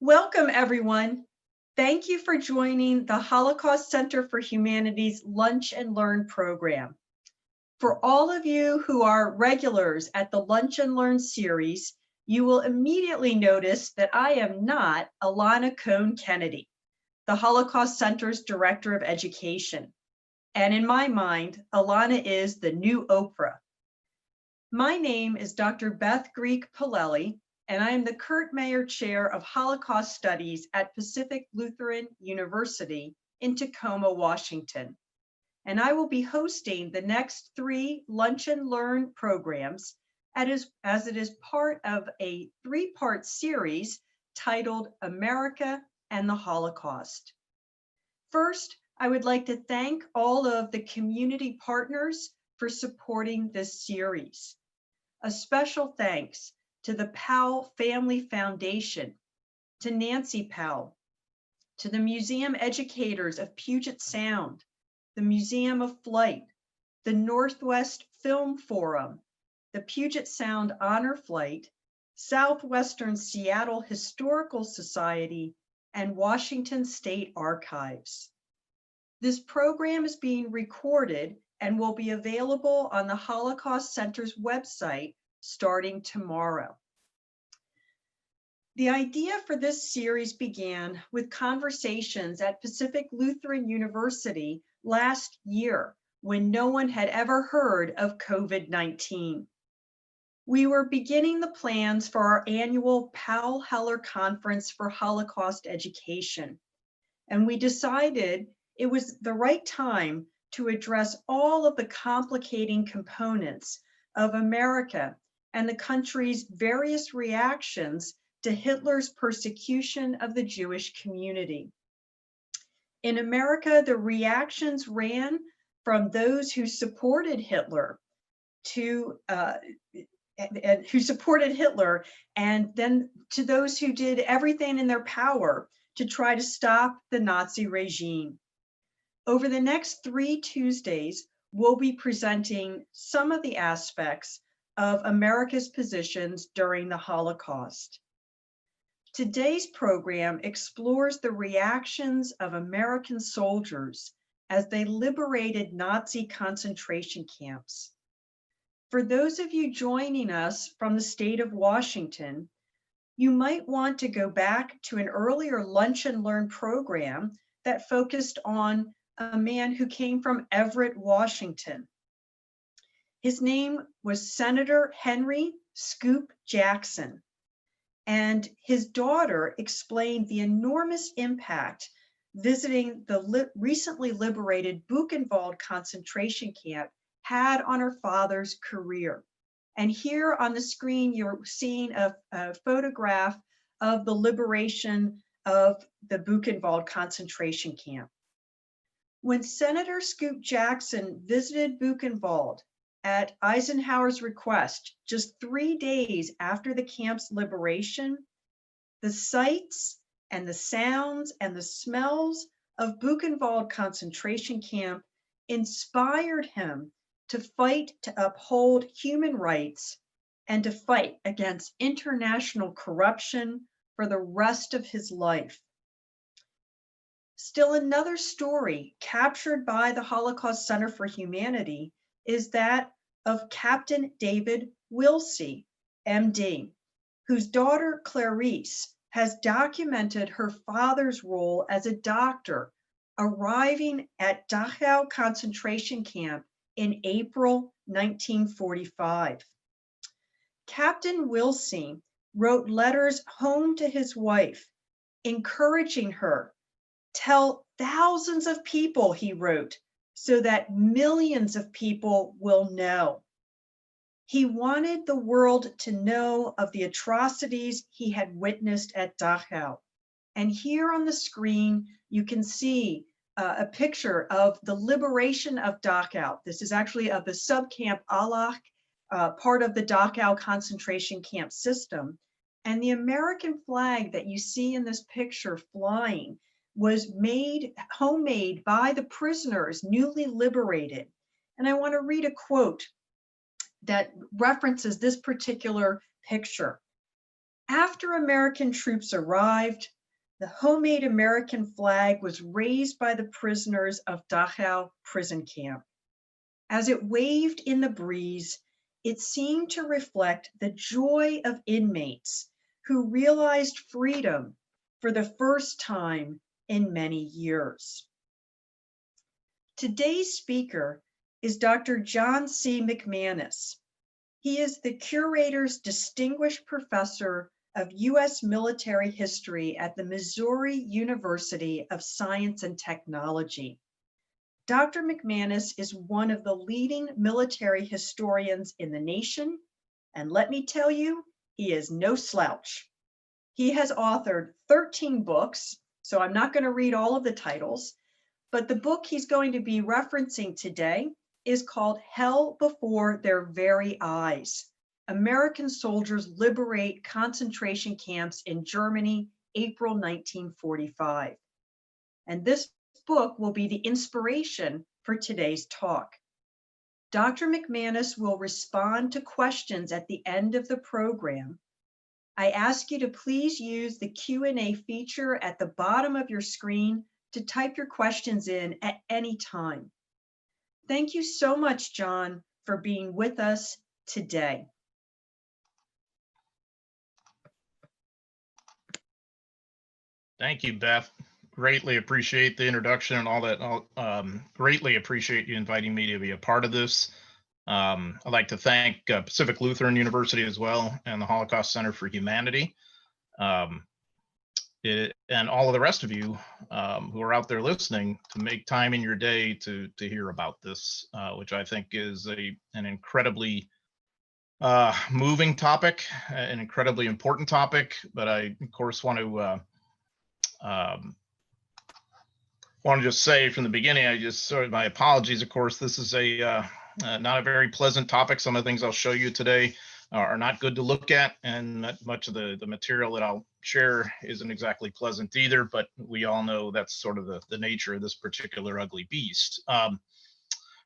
Welcome, everyone. Thank you for joining the Holocaust Center for Humanity's Lunch and Learn program. For all of you who are regulars at the Lunch and Learn series, you will immediately notice that I am not Alana Cohn-Kennedy, the Holocaust Center's Director of Education. And in my mind, Alana is the new Oprah. My name is Dr. Beth Greek-Palelli, and I am the Kurt Mayer Chair of Holocaust Studies at Pacific Lutheran University in Tacoma, Washington. And I will be hosting the next 3 Lunch and Learn programs as it is part of a 3-part series titled America and the Holocaust. First, I would like to thank all of the community partners for supporting this series. A special thanks to the Powell Family Foundation, to Nancy Powell, to the museum educators of Puget Sound, the Museum of Flight, the Northwest Film Forum, the Puget Sound Honor Flight, Southwestern Seattle Historical Society, and Washington State Archives. This program is being recorded and will be available on the Holocaust Center's website starting tomorrow. The idea for this series began with conversations at Pacific Lutheran University last year when no one had ever heard of COVID-19. We were beginning the plans for our annual Powell-Heller Conference for Holocaust Education, and we decided it was the right time to address all of the complicating components of America and the country's various reactions to Hitler's persecution of the Jewish community. In America, the reactions ran from those who supported Hitler and then to those who did everything in their power to try to stop the Nazi regime. Over the next 3 Tuesdays, we'll be presenting some of the aspects of America's positions during the Holocaust. Today's program explores the reactions of American soldiers as they liberated Nazi concentration camps. For those of you joining us from the state of Washington, you might want to go back to an earlier Lunch and Learn program that focused on a man who came from Everett, Washington. His name was Senator Henry Scoop Jackson, and his daughter explained the enormous impact visiting the recently liberated Buchenwald concentration camp had on her father's career. And here on the screen, you're seeing a photograph of the liberation of the Buchenwald concentration camp. When Senator Scoop Jackson visited Buchenwald at Eisenhower's request, just 3 days after the camp's liberation, the sights and the sounds and the smells of Buchenwald concentration camp inspired him to fight to uphold human rights and to fight against international corruption for the rest of his life. Still another story captured by the Holocaust Center for Humanity is that of Captain David Wilsey, MD, whose daughter Clarice has documented her father's role as a doctor arriving at Dachau concentration camp in April 1945. Captain Wilsey wrote letters home to his wife, encouraging her, "Tell thousands of people," he wrote, "so that millions of people will know." He wanted the world to know of the atrocities he had witnessed at Dachau. And here on the screen, you can see a picture of the liberation of Dachau. This is actually of the subcamp Allach, part of the Dachau concentration camp system. And the American flag that you see in this picture flying was homemade by the prisoners newly liberated. And I want to read a quote that references this particular picture. After American troops arrived, the homemade American flag was raised by the prisoners of Dachau prison camp. As it waved in the breeze, it seemed to reflect the joy of inmates who realized freedom for the first time in many years. Today's speaker is Dr. John C. McManus. He is the Curator's Distinguished Professor of U.S. Military History at the Missouri University of Science and Technology. Dr. McManus is one of the leading military historians in the nation, and let me tell you, he is no slouch. He has authored 13 books, so I'm not going to read all of the titles, but the book he's going to be referencing today is called Hell Before Their Very Eyes: American Soldiers Liberate Concentration Camps in Germany, April 1945. And this book will be the inspiration for today's talk. Dr. McManus will respond to questions at the end of the program. I ask you to please use the Q&A feature at the bottom of your screen to type your questions in at any time. Thank you so much, John, for being with us today. Thank you, Beth. Greatly appreciate the introduction and all that. Greatly appreciate you inviting me to be a part of this. I'd like to thank Pacific Lutheran University as well, and the Holocaust Center for Humanity, and all of the rest of you who are out there listening to make time in your day to hear about this, which I think is an incredibly moving topic, an incredibly important topic. But I, of course, want to just say from the beginning, my apologies. Of course, this is not a very pleasant topic. Some of the things I'll show you today are not good to look at, and much of the material that I'll share isn't exactly pleasant either, but we all know that's sort of the nature of this particular ugly beast.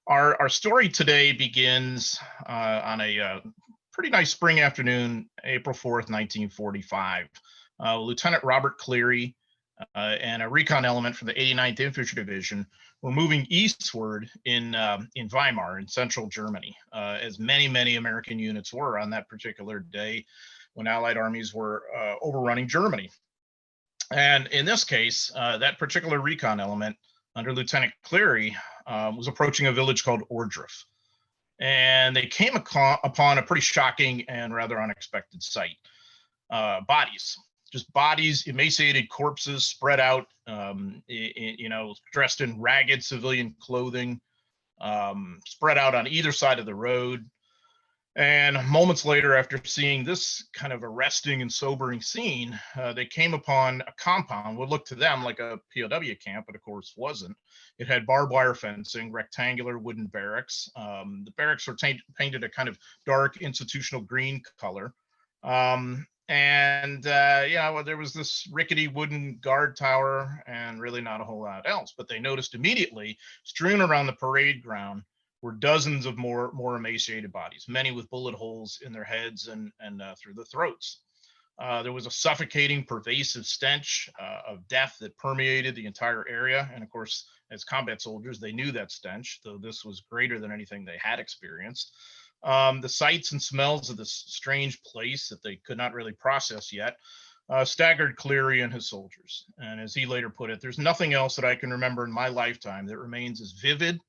Our story today begins on a pretty nice spring afternoon, April 4th, 1945. Lieutenant Robert Cleary and a recon element from the 89th Infantry Division were moving eastward in Weimar, in central Germany, as many American units were on that particular day when Allied armies were overrunning Germany. And in this case, that particular recon element under Lieutenant Cleary was approaching a village called Ohrdruf. And they came upon a pretty shocking and rather unexpected sight. Bodies. Just bodies, emaciated corpses spread out, dressed in ragged civilian clothing, spread out on either side of the road. And moments later, after seeing this kind of arresting and sobering scene, they came upon a compound, what looked to them like a POW camp, but of course wasn't. It had barbed wire fencing, rectangular wooden barracks. The barracks were painted a kind of dark institutional green color. There was this rickety wooden guard tower and really not a whole lot else. But they noticed immediately, strewn around the parade ground, were dozens of more emaciated bodies, many with bullet holes in their heads and through the throats. There was a suffocating, pervasive stench of death that permeated the entire area. And of course, as combat soldiers, they knew that stench, though this was greater than anything they had experienced. The sights and smells of this strange place that they could not really process yet staggered Cleary and his soldiers. And as he later put it, there's nothing else that I can remember in my lifetime that remains as vivid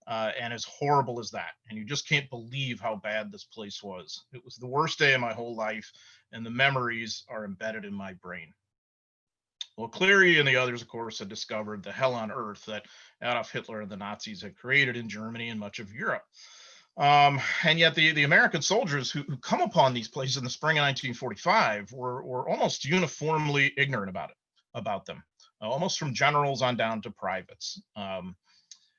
and as horrible as that. And you just can't believe how bad this place was. It was the worst day of my whole life, and the memories are embedded in my brain. Well, Cleary and the others, of course, had discovered the hell on earth that Adolf Hitler and the Nazis had created in Germany and much of Europe. And yet the American soldiers who come upon these places in the spring of 1945 were almost uniformly ignorant about them, almost from generals on down to privates.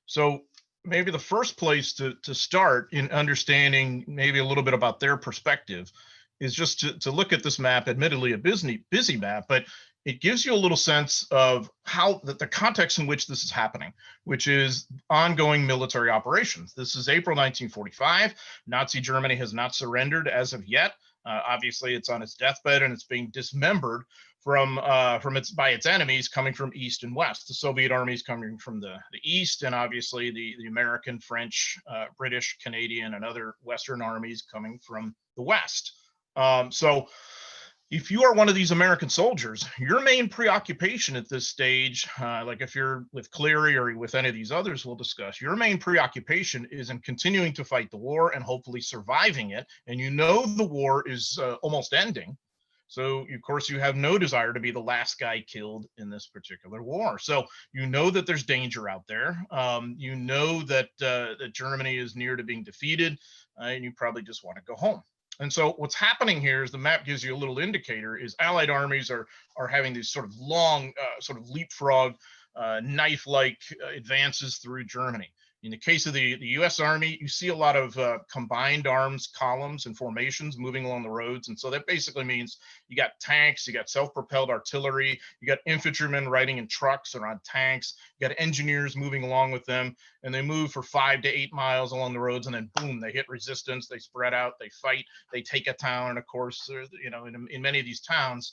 So maybe the first place to start in understanding maybe a little bit about their perspective is just to look at this map, admittedly a busy map, but it gives you a little sense of how the context in which this is happening, which is ongoing military operations. This is April 1945. Nazi Germany has not surrendered as of yet. Obviously, it's on its deathbed and it's being dismembered from by its enemies coming from east and west. The Soviet armies coming from the east, and obviously the American, French, British, Canadian, and other Western armies coming from the west. So if you are one of these American soldiers, your main preoccupation at this stage, like if you're with Cleary or with any of these others we'll discuss, your main preoccupation is in continuing to fight the war and hopefully surviving it. And you know the war is almost ending. So, of course, you have no desire to be the last guy killed in this particular war. So you know that there's danger out there. You know that, that Germany is near to being defeated, and you probably just want to go home. And so what's happening here is the map gives you a little indicator is Allied armies are having these sort of long, sort of leapfrog, knife-like advances through Germany. In the case of the U.S. Army, you see a lot of combined arms columns and formations moving along the roads. And so that basically means you got tanks, you got self-propelled artillery, you got infantrymen riding in trucks or on tanks, you got engineers moving along with them, and they move for 5 to 8 miles along the roads, and then boom, they hit resistance, they spread out, they fight, they take a town. And of course, you know, in many of these towns,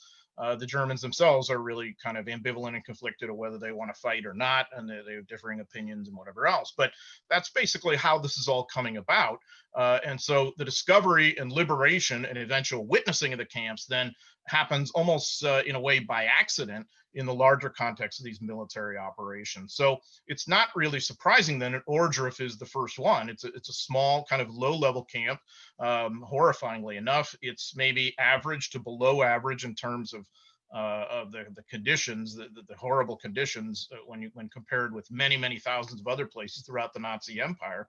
the Germans themselves are really kind of ambivalent and conflicted of whether they want to fight or not, and they have differing opinions and whatever else. But that's basically how this is all coming about. And so the discovery and liberation and eventual witnessing of the camps then happens almost in a way by accident in the larger context of these military operations. So it's not really surprising then that Ohrdruf is the first one. It's a small kind of low-level camp. Horrifyingly enough, it's maybe average to below average in terms of the conditions, the horrible conditions when compared with many thousands of other places throughout the Nazi Empire.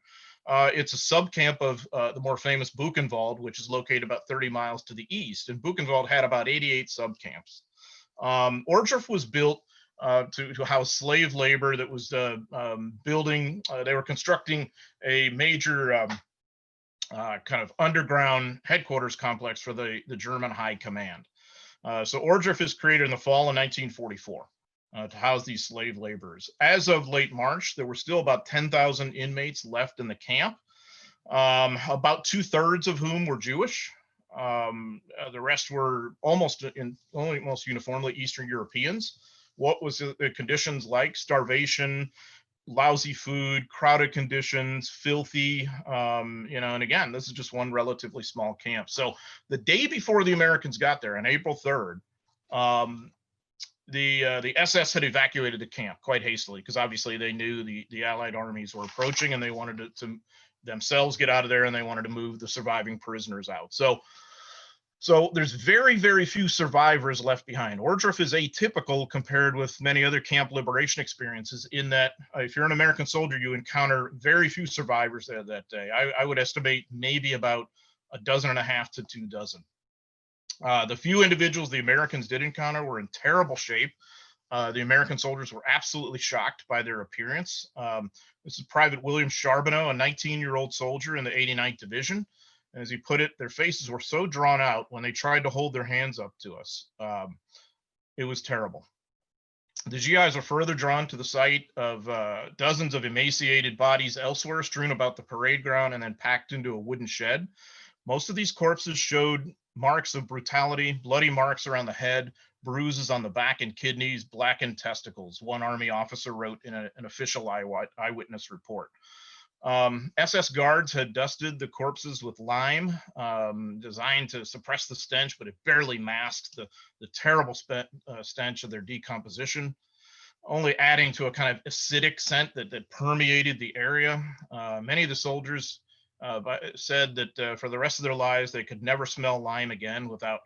It's a subcamp of the more famous Buchenwald, which is located about 30 miles to the east. And Buchenwald had about 88 subcamps. Ohrdruf was built to house slave labor that was building. They were constructing a major kind of underground headquarters complex for the German High Command. So Ohrdruf is created in the fall of 1944 to house these slave laborers. As of late March, there were still about 10,000 inmates left in the camp, about 2/3 of whom were Jewish. The rest were almost uniformly Eastern Europeans. What was the conditions like? Starvation, lousy food, crowded conditions, filthy, you know, and again, this is just one relatively small camp. So the day before the Americans got there on April 3rd, the SS had evacuated the camp quite hastily because obviously they knew the Allied armies were approaching and they wanted to themselves get out of there and they wanted to move the surviving prisoners out. So there's very few survivors left behind. Ohrdruf is atypical compared with many other camp liberation experiences in that if you're an American soldier, you encounter very few survivors there that day. I would estimate maybe about 1.5 to 2 dozen. The few individuals the Americans did encounter were in terrible shape. The American soldiers were absolutely shocked by their appearance. This is Private William Charbonneau, a 19-year-old soldier in the 89th Division. As he put it, their faces were so drawn out when they tried to hold their hands up to us. It was terrible. The GIs are further drawn to the sight of dozens of emaciated bodies elsewhere strewn about the parade ground and then packed into a wooden shed. Most of these corpses showed marks of brutality, bloody marks around the head, bruises on the back and kidneys, blackened testicles, one Army officer wrote in an official eyewitness report. SS guards had dusted the corpses with lime, designed to suppress the stench, but it barely masked the terrible stench of their decomposition, only adding to a kind of acidic scent that permeated the area. Many of the soldiers said that for the rest of their lives, they could never smell lime again without,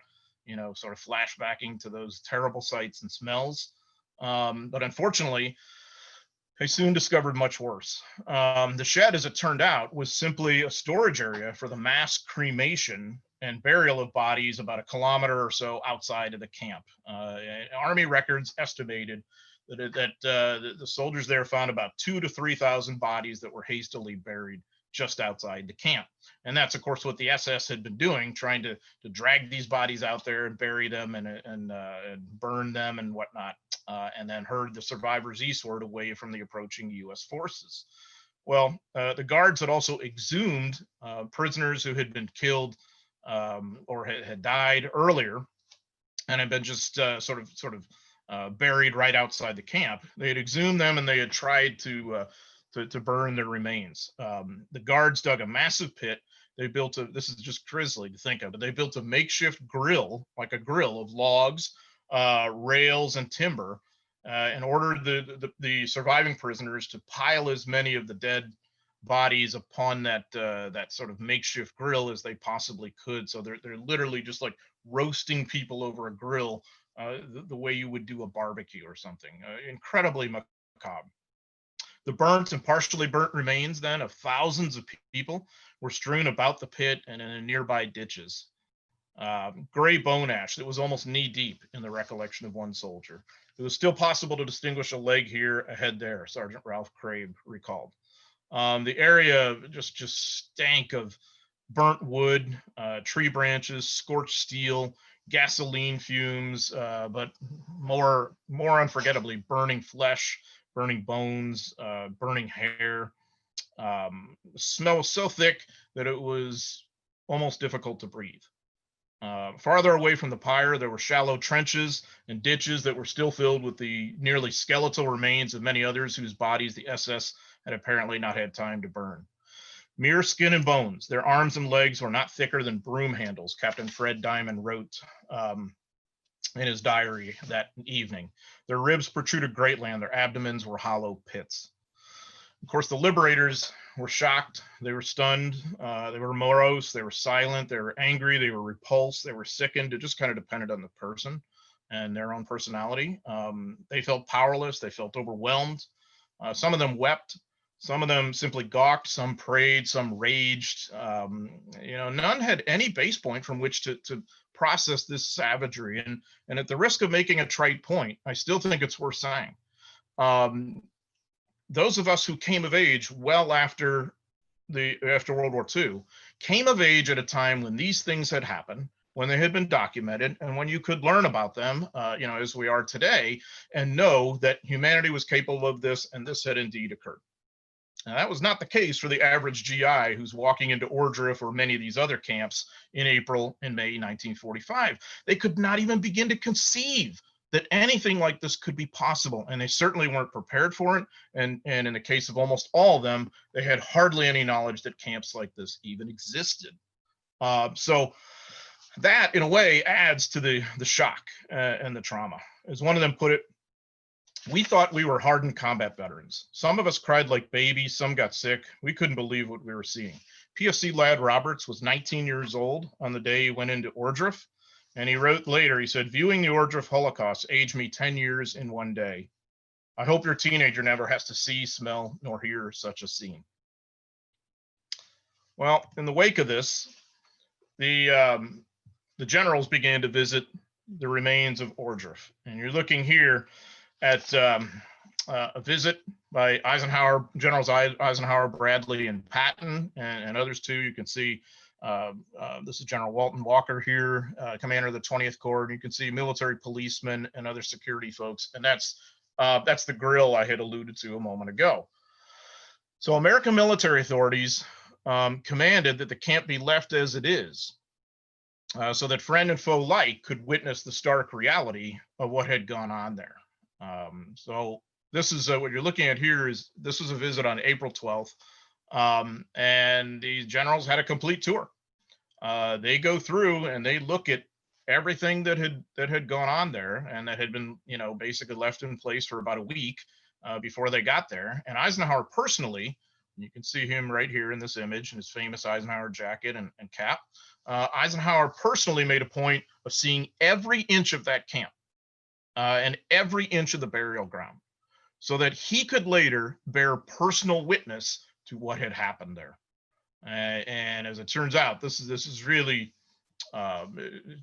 you know, sort of flashbacking to those terrible sights and smells. But unfortunately, they soon discovered much worse. The shed, as it turned out, was simply a storage area for the mass cremation and burial of bodies about 1 kilometer or so outside of the camp. Army records estimated that the soldiers there found about 2,000 to 3,000 bodies that were hastily buried just outside the camp. And that's, of course, what the SS had been doing, trying to drag these bodies out there and bury them and burn them and whatnot, and then herd the survivors eastward away from the approaching U.S. forces. Well, the guards had also exhumed prisoners who had been killed or had died earlier and had been just sort of buried right outside the camp. They had exhumed them and they had tried to burn their remains. The guards dug a massive pit. They built this is just grisly to think of, but they built a makeshift grill, like a grill of logs, rails, and timber, and ordered the surviving prisoners to pile as many of the dead bodies upon that sort of makeshift grill as they possibly could. So they're literally just like roasting people over a grill, the way you would do a barbecue or something. Incredibly macabre. The burnt and partially burnt remains then of thousands of people were strewn about the pit and in nearby ditches. Gray bone ash that was almost knee deep in the recollection of one soldier. It was still possible to distinguish a leg here, a head there, Sergeant Ralph Crabe recalled. The area just stank of burnt wood, tree branches, scorched steel, gasoline fumes, but more unforgettably, burning flesh, burning bones, burning hair. The smell was so thick that it was almost difficult to breathe. Farther away from the pyre, there were shallow trenches and ditches that were still filled with the nearly skeletal remains of many others whose bodies the SS had apparently not had time to burn. Mere skin and bones, their arms and legs were not thicker than broom handles, Captain Fred Diamond wrote in his diary that evening. Their ribs protruded greatly, and their abdomens were hollow pits. Of course, the liberators were shocked. They were stunned. They were morose. They were silent. They were angry. They were repulsed. They were sickened. It just kind of depended on the person and their own personality. They felt powerless. They felt overwhelmed. Some of them wept. Some of them simply gawked. Some prayed. Some raged. None had any base point from which to process this savagery. And at the risk of making a trite point, I still think it's worth saying. Those of us who came of age well after World War II came of age at a time when these things had happened, when they had been documented, and when you could learn about them, as we are today, and know that humanity was capable of this, and this had indeed occurred. Now, that was not the case for the average GI who's walking into Ohrdruf or many of these other camps in April and May 1945. They could not even begin to conceive that anything like this could be possible, and they certainly weren't prepared for it. And in the case of almost all of them, they had hardly any knowledge that camps like this even existed. So that, in a way, adds to the shock and the trauma. As one of them put it, we thought we were hardened combat veterans. Some of us cried like babies, some got sick. We couldn't believe what we were seeing. PFC lad Roberts was 19 years old on the day he went into Ohrdruf. And he wrote later, he said, viewing the Ohrdruf Holocaust aged me 10 years in one day. I hope your teenager never has to see, smell, nor hear such a scene. Well, in the wake of this, the generals began to visit the remains of Ohrdruf. And you're looking here at a visit by Eisenhower, Generals Eisenhower, Bradley, and Patton, and others too. You can see this is General Walton Walker here, commander of the 20th Corps. And you can see military policemen and other security folks. And that's the grill I had alluded to a moment ago. So American military authorities commanded that the camp be left as it is, so that friend and foe alike could witness the stark reality of what had gone on there. So this is what you're looking at here. This was a visit on April 12th, and the generals had a complete tour. They go through and they look at everything that had gone on there, and that had been, basically left in place for about a week before they got there. And Eisenhower personally, you can see him right here in this image in his famous Eisenhower jacket and cap. Eisenhower personally made a point of seeing every inch of that camp and every inch of the burial ground, so that he could later bear personal witness to what had happened there. And as it turns out, this is really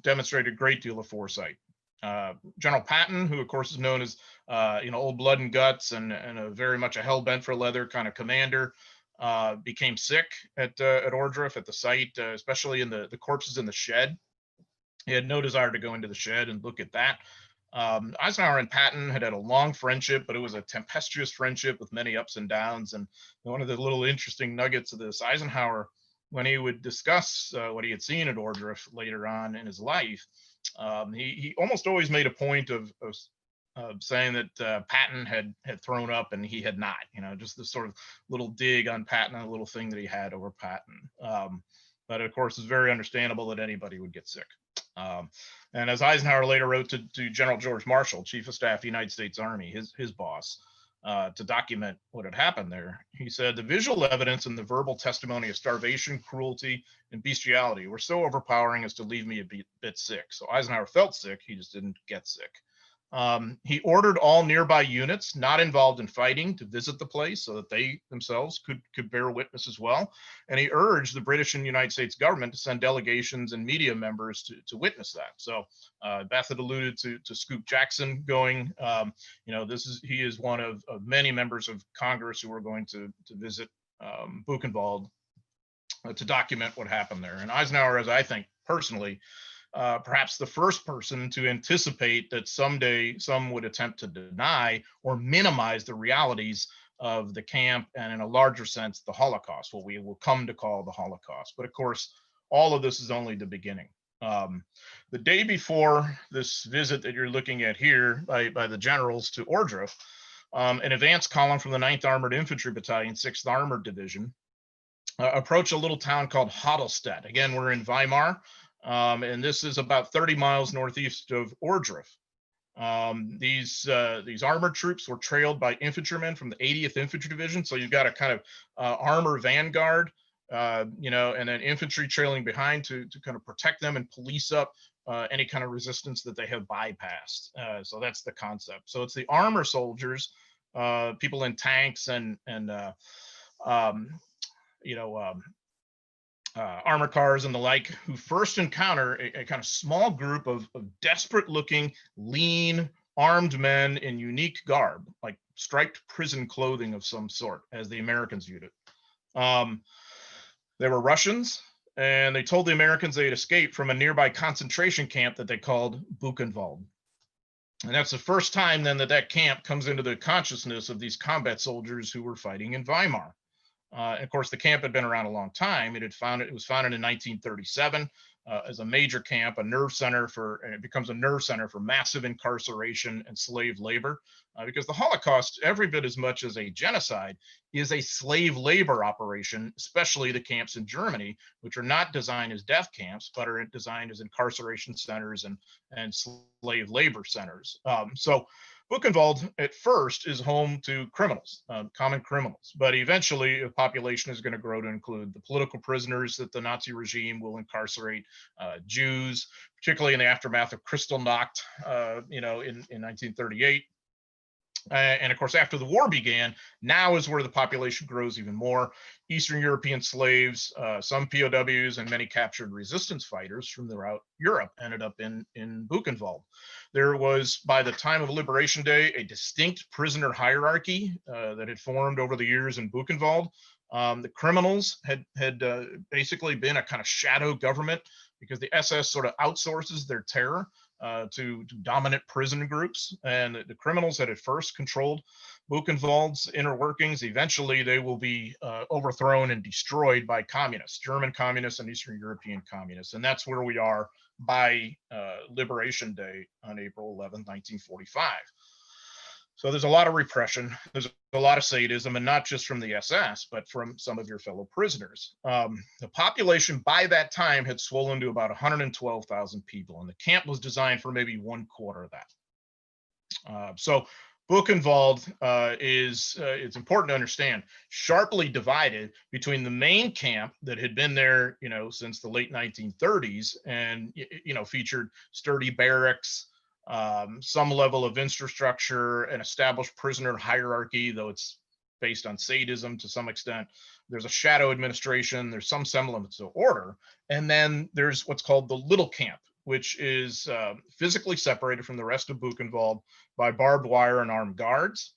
demonstrated a great deal of foresight. General Patton, who of course is known as old blood and guts and a very much a hell bent for leather kind of commander, became sick at Ohrdruf, at the site, especially in the corpses in the shed. He had no desire to go into the shed and look at that. Eisenhower and Patton had a long friendship, but it was a tempestuous friendship with many ups and downs. And one of the little interesting nuggets of this, Eisenhower when he would discuss what he had seen at Ohrdruf later on in his life, he almost always made a point of saying that Patton had thrown up and he had not. Just this sort of little dig on Patton, a little thing that he had over Patton. But of course, it's very understandable that anybody would get sick. And as Eisenhower later wrote to General George Marshall, Chief of Staff of the United States Army, his boss, to document what had happened there, he said, the visual evidence and the verbal testimony of starvation, cruelty, and bestiality were so overpowering as to leave me a bit sick. So Eisenhower felt sick, he just didn't get sick. He ordered all nearby units not involved in fighting to visit the place so that they themselves could bear witness as well. And he urged the British and United States government to send delegations and media members to witness that. So Beth had alluded to Scoop Jackson going. He is one of many members of Congress who are going to visit Buchenwald to document what happened there. And Eisenhower, as I think personally, perhaps the first person to anticipate that someday some would attempt to deny or minimize the realities of the camp and, in a larger sense, the Holocaust, what we will come to call the Holocaust. But of course, all of this is only the beginning. The day before this visit that you're looking at here by the generals to Ohrdruf, an advance column from the 9th Armored Infantry Battalion, 6th Armored Division, approached a little town called Hodelstedt. Again, we're in Weimar. And this is about 30 miles northeast of Ohrdruf. These armored troops were trailed by infantrymen from the 80th Infantry Division. So you've got a kind of armor vanguard, and then infantry trailing behind to kind of protect them and police up any kind of resistance that they have bypassed. So that's the concept. So it's the armor soldiers, people in tanks and armor cars and the like, who first encounter a kind of small group of desperate looking, lean, armed men in unique garb, like striped prison clothing of some sort, as the Americans viewed it. They were Russians, and they told the Americans they had escaped from a nearby concentration camp that they called Buchenwald. And that's the first time then that camp comes into the consciousness of these combat soldiers who were fighting in Weimar. And of course, the camp had been around a long time. It was founded in 1937 as a major camp, and it becomes a nerve center for massive incarceration and slave labor. Because the Holocaust, every bit as much as a genocide, is a slave labor operation, especially the camps in Germany, which are not designed as death camps, but are designed as incarceration centers and slave labor centers. So Buchenwald at first is home to criminals, common criminals, but eventually the population is going to grow to include the political prisoners that the Nazi regime will incarcerate, Jews, particularly in the aftermath of Kristallnacht, in 1938. And of course, after the war began, now is where the population grows even more. Eastern European slaves, some POWs, and many captured resistance fighters from throughout Europe ended up in Buchenwald. There was, by the time of Liberation Day, a distinct prisoner hierarchy that had formed over the years in Buchenwald. The criminals had basically been a kind of shadow government because the SS sort of outsources their terror to dominant prison groups. And the criminals had at first controlled Buchenwald's inner workings. Eventually, they will be overthrown and destroyed by communists, German communists and Eastern European communists. And that's where we are by Liberation Day on April 11th, 1945. So there's a lot of repression, there's a lot of sadism, and not just from the SS, but from some of your fellow prisoners. The population by that time had swollen to about 112,000 people, and the camp was designed for maybe 1/4 of that. So Buchenwald it's important to understand, sharply divided between the main camp that had been there, since the late 1930s and, featured sturdy barracks, some level of infrastructure, an established prisoner hierarchy, though it's based on sadism to some extent. There's a shadow administration, there's some semblance of order. And then there's what's called the little camp, which is physically separated from the rest of Buchenwald by barbed wire and armed guards.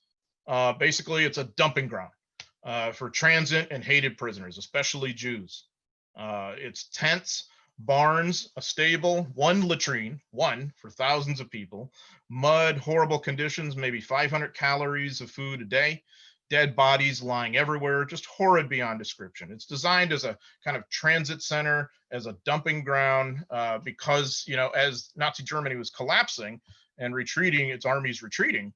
Basically, it's a dumping ground for transient and hated prisoners, especially Jews. It's tents, barns, a stable, one latrine, one for thousands of people, mud, horrible conditions, maybe 500 calories of food a day. dead bodies lying everywhere, just horrid beyond description. It's designed as a kind of transit center, as a dumping ground, because, you know, as Nazi Germany was collapsing and retreating, its armies retreating,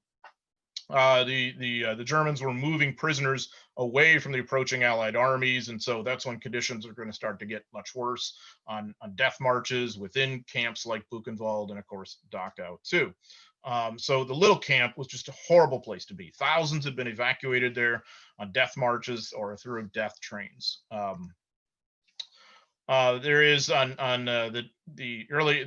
the Germans were moving prisoners away from the approaching Allied armies, and so that's when conditions are going to start to get much worse on death marches within camps like Buchenwald and, of course, Dachau too. So the little camp was just a horrible place to be. Thousands had been evacuated there on death marches or through death trains. There is on the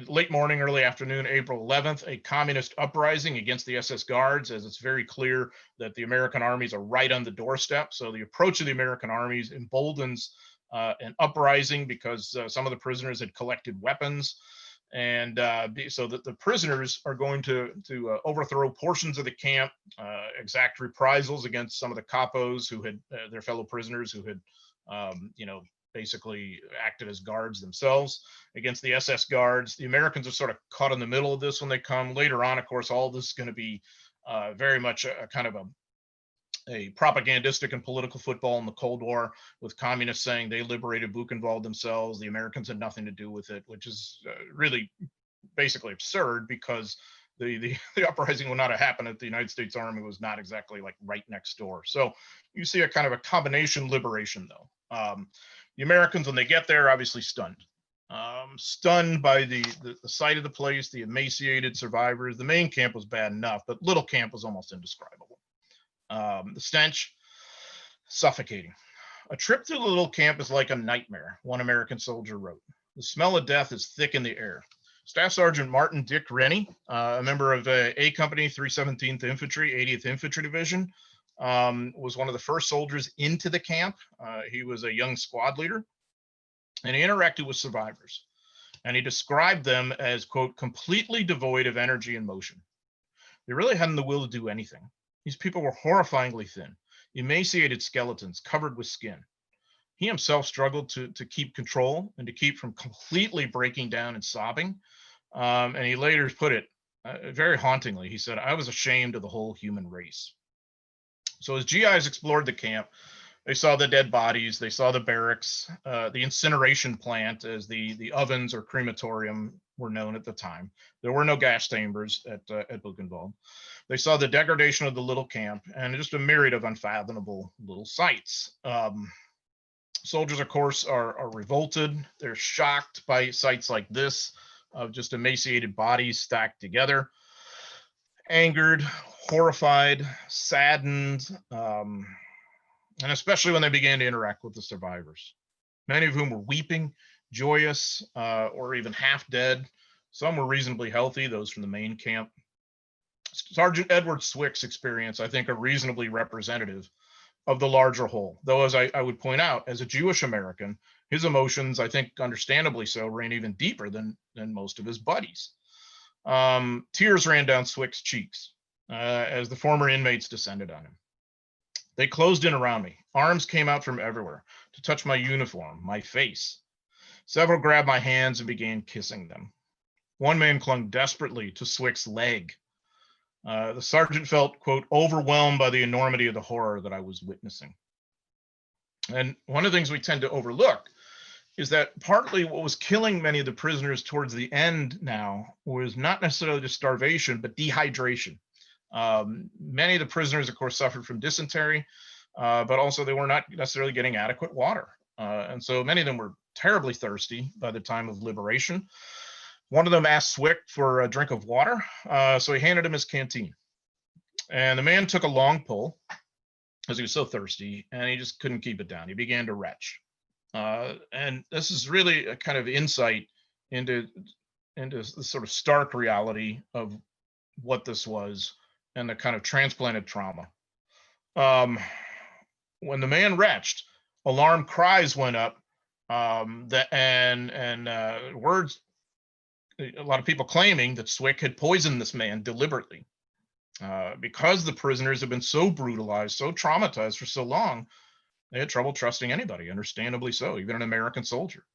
late morning, early afternoon, April 11th, a communist uprising against the SS guards, as it's very clear that the American armies are right on the doorstep. So the approach of the American armies emboldens an uprising because some of the prisoners had collected weapons. And so that the prisoners are going to overthrow portions of the camp, exact reprisals against some of the capos who had their fellow prisoners who had, you know, basically acted as guards themselves against the SS guards. The Americans are sort of caught in the middle of this when they come. Later on, of course, all this is going to be very much a kind of a propagandistic and political football in the Cold War, with communists saying they liberated Buchenwald themselves. The Americans had nothing to do with it, which is really basically absurd because the uprising would not have happened if the United States Army was not exactly like right next door. So you see a kind of a combination liberation though. The Americans, when they get there, are obviously stunned. Stunned by the sight of the place, the emaciated survivors. The main camp was bad enough, but little camp was almost indescribable. The stench, suffocating. A trip through the little camp is like a nightmare, one American soldier wrote. The smell of death is thick in the air. Staff Sergeant Martin Dick Rennie, a member of A Company, 317th Infantry, 80th Infantry Division, was one of the first soldiers into the camp. He was a young squad leader, and he interacted with survivors. And he described them as, quote, completely devoid of energy and motion. They really hadn't the will to do anything. These people were horrifyingly thin, emaciated skeletons covered with skin. He himself struggled to keep control and to keep from completely breaking down and sobbing. And he later put it very hauntingly. He said, "I was ashamed of the whole human race." So as GIs explored the camp, they saw the dead bodies, they saw the barracks, the incineration plant, as the ovens or crematorium were known at the time. There were no gas chambers at Buchenwald. They saw the degradation of the little camp and just a myriad of unfathomable little sights. Soldiers, of course, are revolted. They're shocked by sights like this of just emaciated bodies stacked together, angered, horrified, saddened, and especially when they began to interact with the survivors, many of whom were weeping, joyous, or even half dead. Some were reasonably healthy, those from the main camp. Sergeant Edward Swick's experience, I think, are reasonably representative of the larger whole. Though, as I would point out, as a Jewish American, his emotions, I think understandably so, ran even deeper than most of his buddies. Tears ran down Swick's cheeks as the former inmates descended on him. They closed in around me. Arms came out from everywhere to touch my uniform, my face. Several grabbed my hands and began kissing them. One man clung desperately to Swick's leg. The sergeant felt, quote, overwhelmed by the enormity of the horror that I was witnessing. And one of the things we tend to overlook is that partly what was killing many of the prisoners towards the end now was not necessarily just starvation, but dehydration. Many of the prisoners, of course, suffered from dysentery, but also they were not necessarily getting adequate water. And so many of them were terribly thirsty by the time of liberation. One of them asked Swick for a drink of water, so he handed him his canteen. And the man took a long pull because he was so thirsty, and he just couldn't keep it down. He began to retch. And this is really a kind of insight into the sort of stark reality of what this was and the kind of transplanted trauma. When the man retched, alarm cries went up, and words, a lot of people claiming that Swick had poisoned this man deliberately. Because the prisoners had been so brutalized, so traumatized for so long, they had trouble trusting anybody, understandably so, even an American soldier.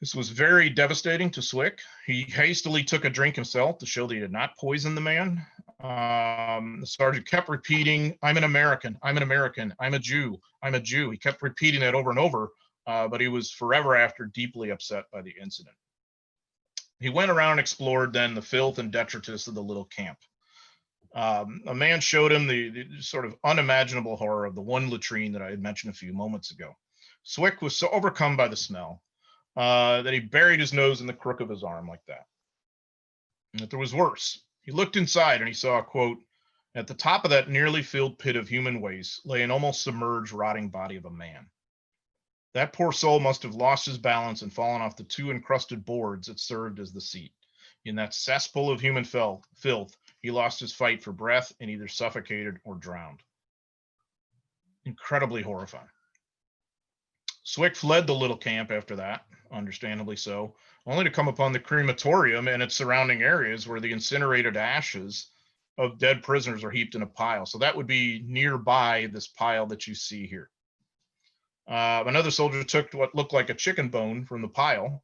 This was very devastating to Swick. He hastily took a drink himself to show that he had not poisoned the man. The sergeant kept repeating, "I'm an American, I'm an American, I'm a Jew, I'm a Jew." He kept repeating that over and over, but he was forever after deeply upset by the incident. He went around and explored then the filth and detritus of the little camp. A man showed him the sort of unimaginable horror of the one latrine that I had mentioned a few moments ago. Swick was so overcome by the smell that he buried his nose in the crook of his arm like that. And that there was worse. He looked inside and he saw, quote, "At the top of that nearly filled pit of human waste lay an almost submerged, rotting body of a man. That poor soul must have lost his balance and fallen off the 2 encrusted boards that served as the seat. In that cesspool of human filth, he lost his fight for breath and either suffocated or drowned." Incredibly horrifying. Swick fled the little camp after that, understandably so, only to come upon the crematorium and its surrounding areas where the incinerated ashes of dead prisoners are heaped in a pile. So that would be nearby this pile that you see here. Another soldier took what looked like a chicken bone from the pile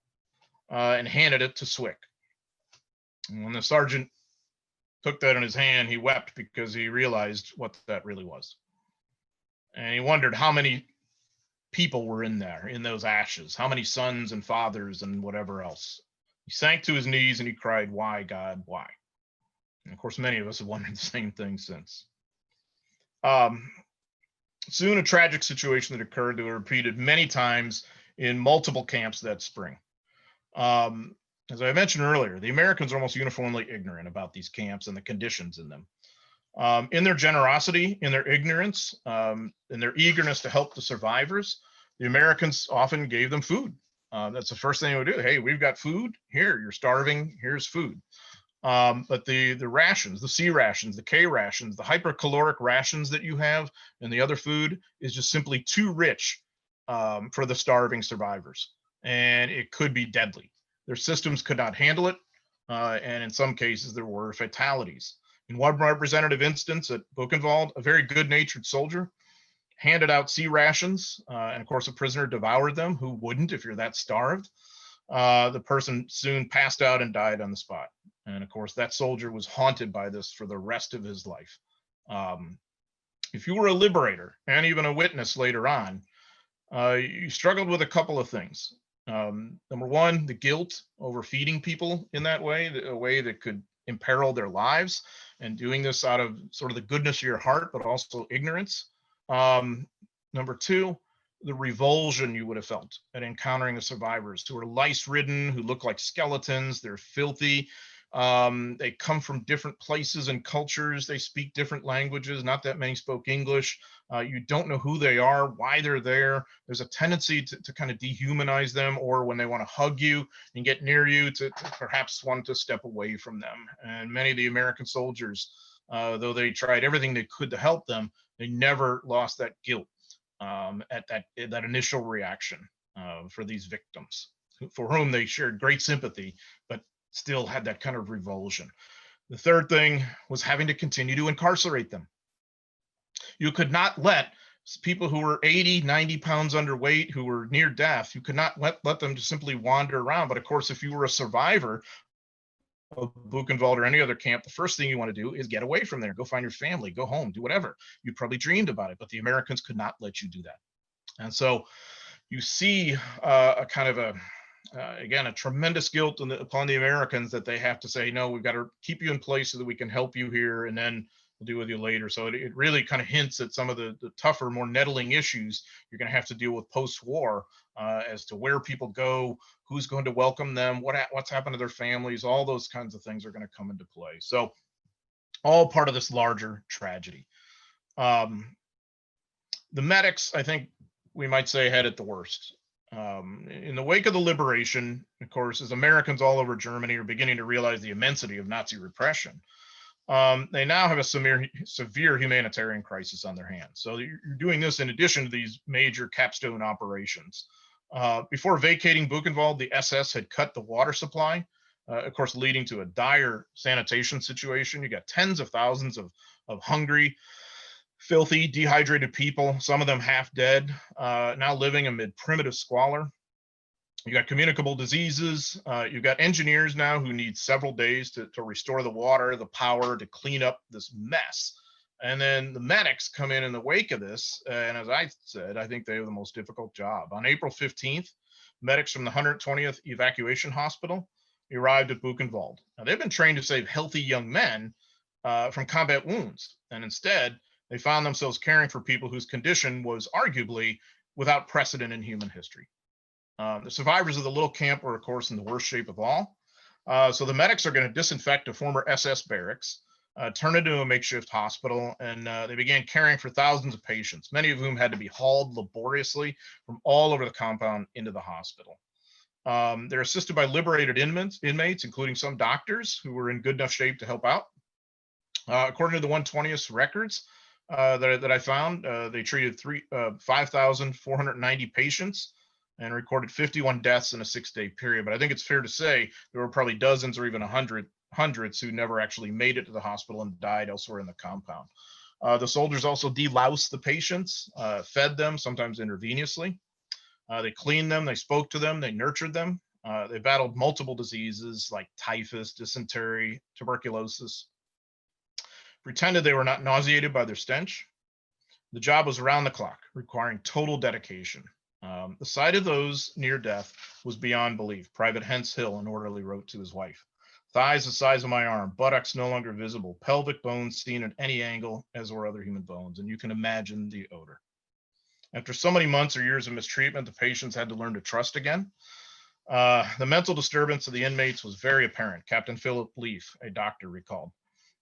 and handed it to Swick. And when the sergeant took that in his hand, he wept because he realized what that really was. And he wondered how many people were in there, in those ashes, how many sons and fathers and whatever else. He sank to his knees and he cried, "Why, God, why?" And of course, many of us have wondered the same thing since. Soon a tragic situation that occurred that was repeated many times in multiple camps that spring. As I mentioned earlier, the Americans are almost uniformly ignorant about these camps and the conditions in them. In their generosity, in their ignorance, in their eagerness to help the survivors, the Americans often gave them food. That's the first thing they would do. "Hey, we've got food. Here, you're starving. Here's food." But the rations, the C rations, the K rations, the hypercaloric rations that you have and the other food is just simply too rich for the starving survivors. And it could be deadly. Their systems could not handle it. And in some cases, there were fatalities. In one representative instance at Buchenwald, a very good-natured soldier handed out C rations, and of course a prisoner devoured them. Who wouldn't if you're that starved? The person soon passed out and died on the spot. And of course that soldier was haunted by this for the rest of his life. If you were a liberator and even a witness later on, you struggled with a couple of things. Number one, the guilt over feeding people in that way, a way that could imperil their lives, and doing this out of sort of the goodness of your heart, but also ignorance. Number two, the revulsion you would have felt at encountering the survivors who are lice-ridden, who look like skeletons, they're filthy. They come from different places and cultures. They speak different languages. Not that many spoke English. You don't know who they are, why they're there. There's a tendency to kind of dehumanize them, or when they want to hug you and get near you, to perhaps want to step away from them. And many of the American soldiers, though they tried everything they could to help them, they never lost that guilt at that initial reaction for these victims, for whom they shared great sympathy, but still had that kind of revulsion. The third thing was having to continue to incarcerate them. You could not let people who were 80, 90 pounds underweight, who were near death, you could not let them just simply wander around. But of course, if you were a survivor of Buchenwald or any other camp, the first thing you want to do is get away from there, go find your family, go home, do whatever. You probably dreamed about it, but the Americans could not let you do that. And so you see a kind of again, a tremendous guilt upon the Americans that they have to say, no, we've got to keep you in place so that we can help you here, and then we'll deal with you later. So it really kind of hints at some of the tougher, more nettling issues you're going to have to deal with post-war, as to where people go, who's going to welcome them, what's happened to their families. All those kinds of things are going to come into play. So all part of this larger tragedy. The medics, I think we might say, had it the worst. In the wake of the liberation, of course, as Americans all over Germany are beginning to realize the immensity of Nazi repression, they now have a severe humanitarian crisis on their hands. So you're doing this in addition to these major capstone operations. Before vacating Buchenwald, the SS had cut the water supply, of course, leading to a dire sanitation situation. You got tens of thousands of hungry, filthy, dehydrated people, some of them half dead, now living amid primitive squalor. You got communicable diseases. You've got engineers now who need several days to restore the water, the power, to clean up this mess. And then the medics come in the wake of this. And as I said, I think they have the most difficult job. On April 15th, medics from the 120th Evacuation Hospital arrived at Buchenwald. Now, they've been trained to save healthy young men from combat wounds. And instead, they found themselves caring for people whose condition was arguably without precedent in human history. The survivors of the little camp were, of course, in the worst shape of all. So the medics are going to disinfect a former SS barracks, turn it into a makeshift hospital, and they began caring for thousands of patients, many of whom had to be hauled laboriously from all over the compound into the hospital. They're assisted by liberated inmates, including some doctors who were in good enough shape to help out. According to the 120th records that I found, they treated 5,490 patients and recorded 51 deaths in a 6-day period. But I think it's fair to say there were probably dozens or even hundreds who never actually made it to the hospital and died elsewhere in the compound. The soldiers also deloused the patients, fed them, sometimes intravenously. They cleaned them, they spoke to them, they nurtured them. They battled multiple diseases like typhus, dysentery, tuberculosis, pretended they were not nauseated by their stench. The job was around the clock, requiring total dedication. The sight of those near death was beyond belief. Private Hence Hill, an orderly, wrote to his wife. Thighs the size of my arm, buttocks no longer visible, pelvic bones seen at any angle as were other human bones. And you can imagine the odor. After so many months or years of mistreatment, the patients had to learn to trust again. The mental disturbance of the inmates was very apparent, Captain Philip Leaf, a doctor, recalled.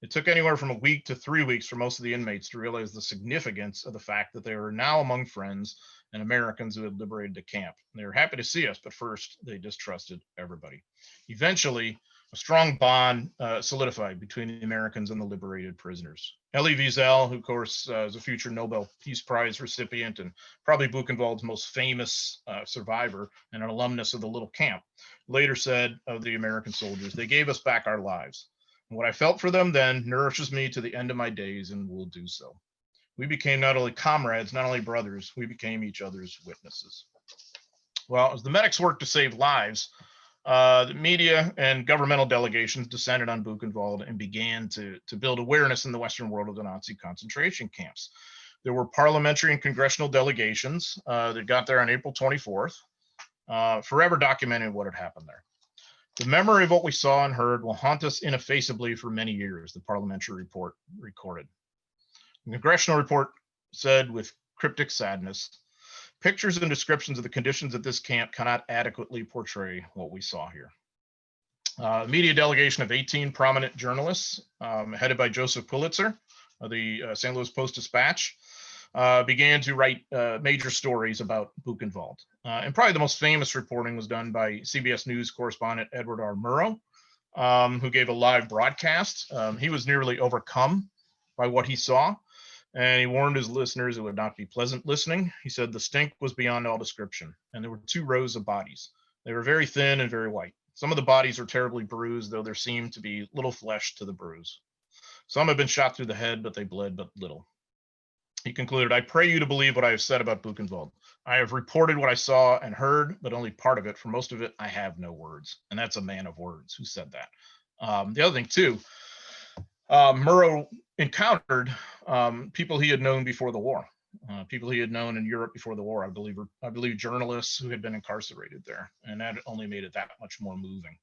It took anywhere from a week to 3 weeks for most of the inmates to realize the significance of the fact that they were now among friends and Americans who had liberated the camp. They were happy to see us, but first they distrusted everybody. Eventually, a strong bond solidified between the Americans and the liberated prisoners. Elie Wiesel, who of course is a future Nobel Peace Prize recipient and probably Buchenwald's most famous survivor and an alumnus of the little camp, later said of the American soldiers, "They gave us back our lives. And what I felt for them then nourishes me to the end of my days and will do so. We became not only comrades, not only brothers, we became each other's witnesses." Well, as the medics worked to save lives, the media and governmental delegations descended on Buchenwald and began to build awareness in the Western world of the Nazi concentration camps. There were parliamentary and congressional delegations that got there on April 24th, forever documenting what had happened there. The memory of what we saw and heard will haunt us ineffaceably for many years, the parliamentary report recorded. The congressional report said with cryptic sadness, "Pictures and descriptions of the conditions at this camp cannot adequately portray what we saw here." A media delegation of 18 prominent journalists, headed by Joseph Pulitzer of the St. Louis Post-Dispatch, began to write major stories about Buchenwald. And probably the most famous reporting was done by CBS News correspondent Edward R. Murrow, who gave a live broadcast. He was nearly overcome by what he saw, and he warned his listeners it would not be pleasant listening. He said the stink was beyond all description, and there were 2 rows of bodies. They were very thin and very white. Some of the bodies were terribly bruised, though there seemed to be little flesh to the bruise. Some had been shot through the head, but they bled but little. He concluded, "I pray you to believe what I have said about Buchenwald. I have reported what I saw and heard, but only part of it. For most of it, I have no words." And that's a man of words who said that. The other thing, too, Murrow encountered people he had known before the war, people he had known in Europe before the war, I believe journalists who had been incarcerated there. And that only made it that much more moving.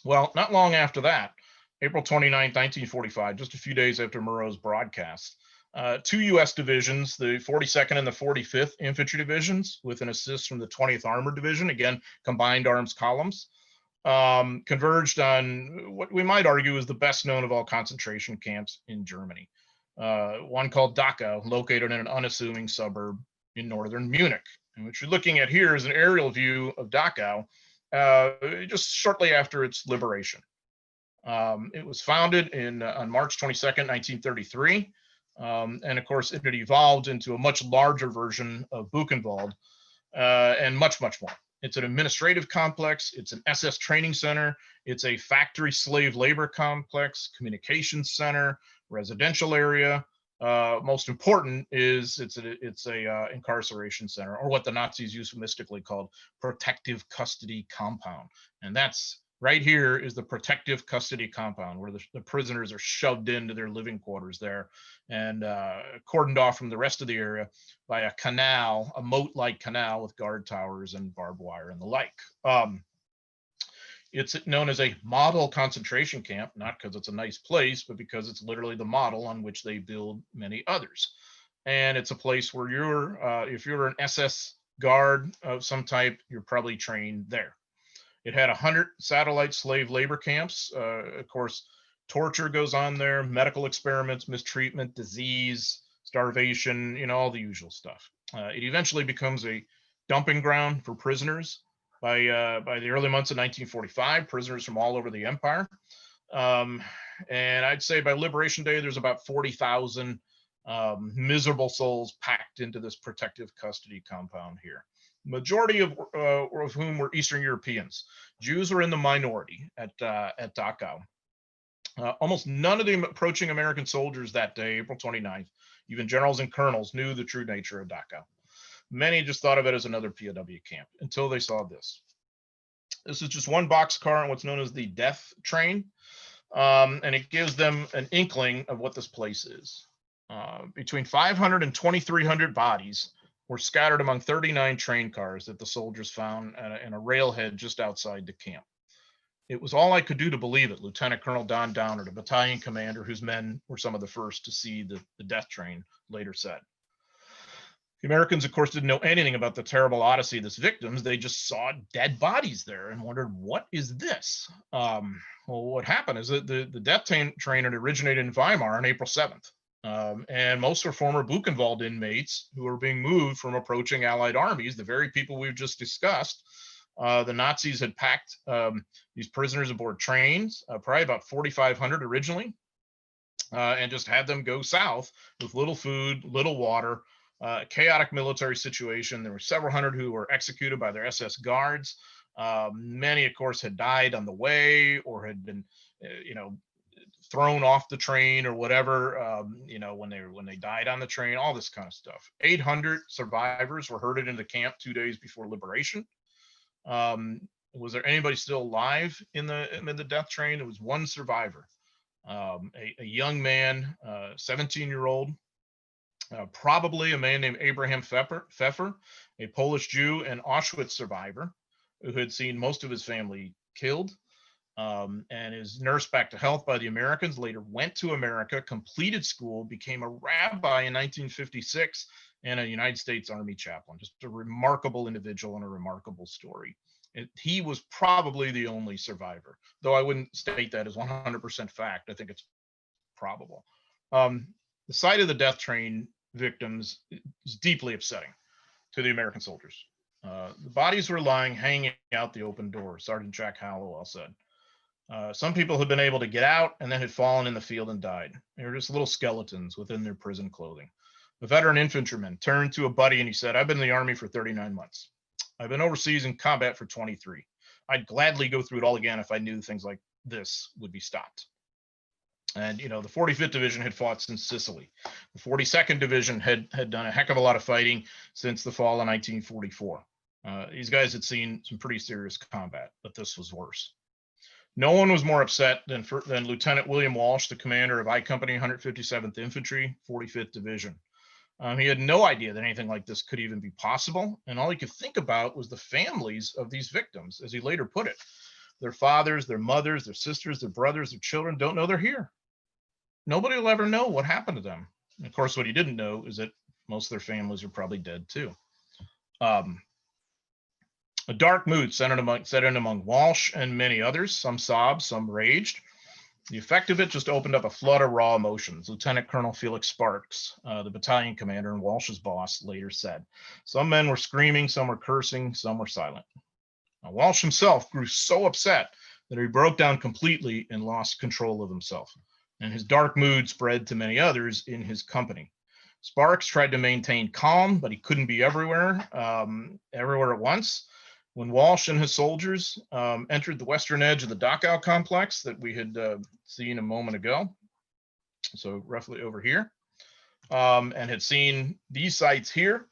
Well, not long after that, April 29, 1945, just a few days after Murrow's broadcast, 2 U.S. divisions, the 42nd and the 45th Infantry Divisions, with an assist from the 20th Armored Division, again, combined arms columns, converged on what we might argue is the best known of all concentration camps in Germany. One called Dachau, located in an unassuming suburb in northern Munich. And what you're looking at here is an aerial view of Dachau just shortly after its liberation. It was founded on March 22nd, 1933. And of course, it had evolved into a much larger version of Buchenwald and much, much more. It's an administrative complex. It's an SS training center. It's a factory slave labor complex, communications center, residential area, most important is it's a incarceration center, or what the Nazis euphemistically called protective custody compound. And that's right here is the protective custody compound, where the prisoners are shoved into their living quarters there and cordoned off from the rest of the area by a canal, a moat-like canal with guard towers and barbed wire and the like. It's known as a model concentration camp, not because it's a nice place, but because it's literally the model on which they build many others. And it's a place where if you're an SS guard of some type, you're probably trained there. It had 100 satellite slave labor camps. Of course, torture goes on there, medical experiments, mistreatment, disease, starvation, all the usual stuff. It eventually becomes a dumping ground for prisoners. By the early months of 1945, prisoners from all over the empire. And I'd say by Liberation Day, there's about 40,000 miserable souls packed into this protective custody compound here. Majority of whom were Eastern Europeans. Jews were in the minority at Dachau. Almost none of the approaching American soldiers that day, April 29th, even generals and colonels, knew the true nature of Dachau. Many just thought of it as another POW camp until they saw this. This is just one boxcar on what's known as the death train, and it gives them an inkling of what this place is. Between 500 and 2,300 bodies were scattered among 39 train cars that the soldiers found in a railhead just outside the camp. It was all I could do to believe it, Lieutenant Colonel Don Downer, the battalion commander whose men were some of the first to see the death train, later said. The Americans, of course, didn't know anything about the terrible odyssey of its victims. They just saw dead bodies there and wondered, what is this? Well, what happened is that the death train had originated in Weimar on April 7th. And most were former Buchenwald inmates who were being moved from approaching Allied armies, the very people we've just discussed. The Nazis had packed these prisoners aboard trains, probably about 4,500 originally, and just had them go south with little food, little water, chaotic military situation. There were several hundred who were executed by their SS guards. Many, of course, had died on the way or had been, thrown off the train or whatever, when they died on the train, all this kind of stuff. 800 survivors were herded into camp 2 days before liberation. Was there anybody still alive in the death train? There was one survivor, a young man, 17-year-old, probably a man named Abraham Pfeffer, a Polish Jew and Auschwitz survivor who had seen most of his family killed, and is nursed back to health by the Americans, later went to America, completed school, became a rabbi in 1956, and a United States Army chaplain. Just a remarkable individual and a remarkable story. He was probably the only survivor, though I wouldn't state that as 100% fact. I think it's probable. The sight of the death train victims is deeply upsetting to the American soldiers. The bodies were lying hanging out the open door, Sergeant Jack Hallowell said. Some people had been able to get out and then had fallen in the field and died. They were just little skeletons within their prison clothing. A veteran infantryman turned to a buddy and he said, "I've been in the Army for 39 months. I've been overseas in combat for 23. I'd gladly go through it all again if I knew things like this would be stopped." And, the 45th Division had fought since Sicily. The 42nd Division had done a heck of a lot of fighting since the fall of 1944. These guys had seen some pretty serious combat, but this was worse. No one was more upset than Lieutenant William Walsh, the commander of I Company 157th Infantry, 45th Division. He had no idea that anything like this could even be possible, and all he could think about was the families of these victims, as he later put it. Their fathers, their mothers, their sisters, their brothers, their children don't know they're here. Nobody will ever know what happened to them. And of course, what he didn't know is that most of their families are probably dead too. A dark mood set in among Walsh and many others. Some sobbed, some raged. The effect of it just opened up a flood of raw emotions. Lieutenant Colonel Felix Sparks, the battalion commander and Walsh's boss, later said. Some men were screaming, some were cursing, some were silent. Now, Walsh himself grew so upset that he broke down completely and lost control of himself. And his dark mood spread to many others in his company. Sparks tried to maintain calm, but he couldn't be everywhere at once. When Walsh and his soldiers entered the western edge of the Dachau complex that we had seen a moment ago, so roughly over here, and had seen these sites here,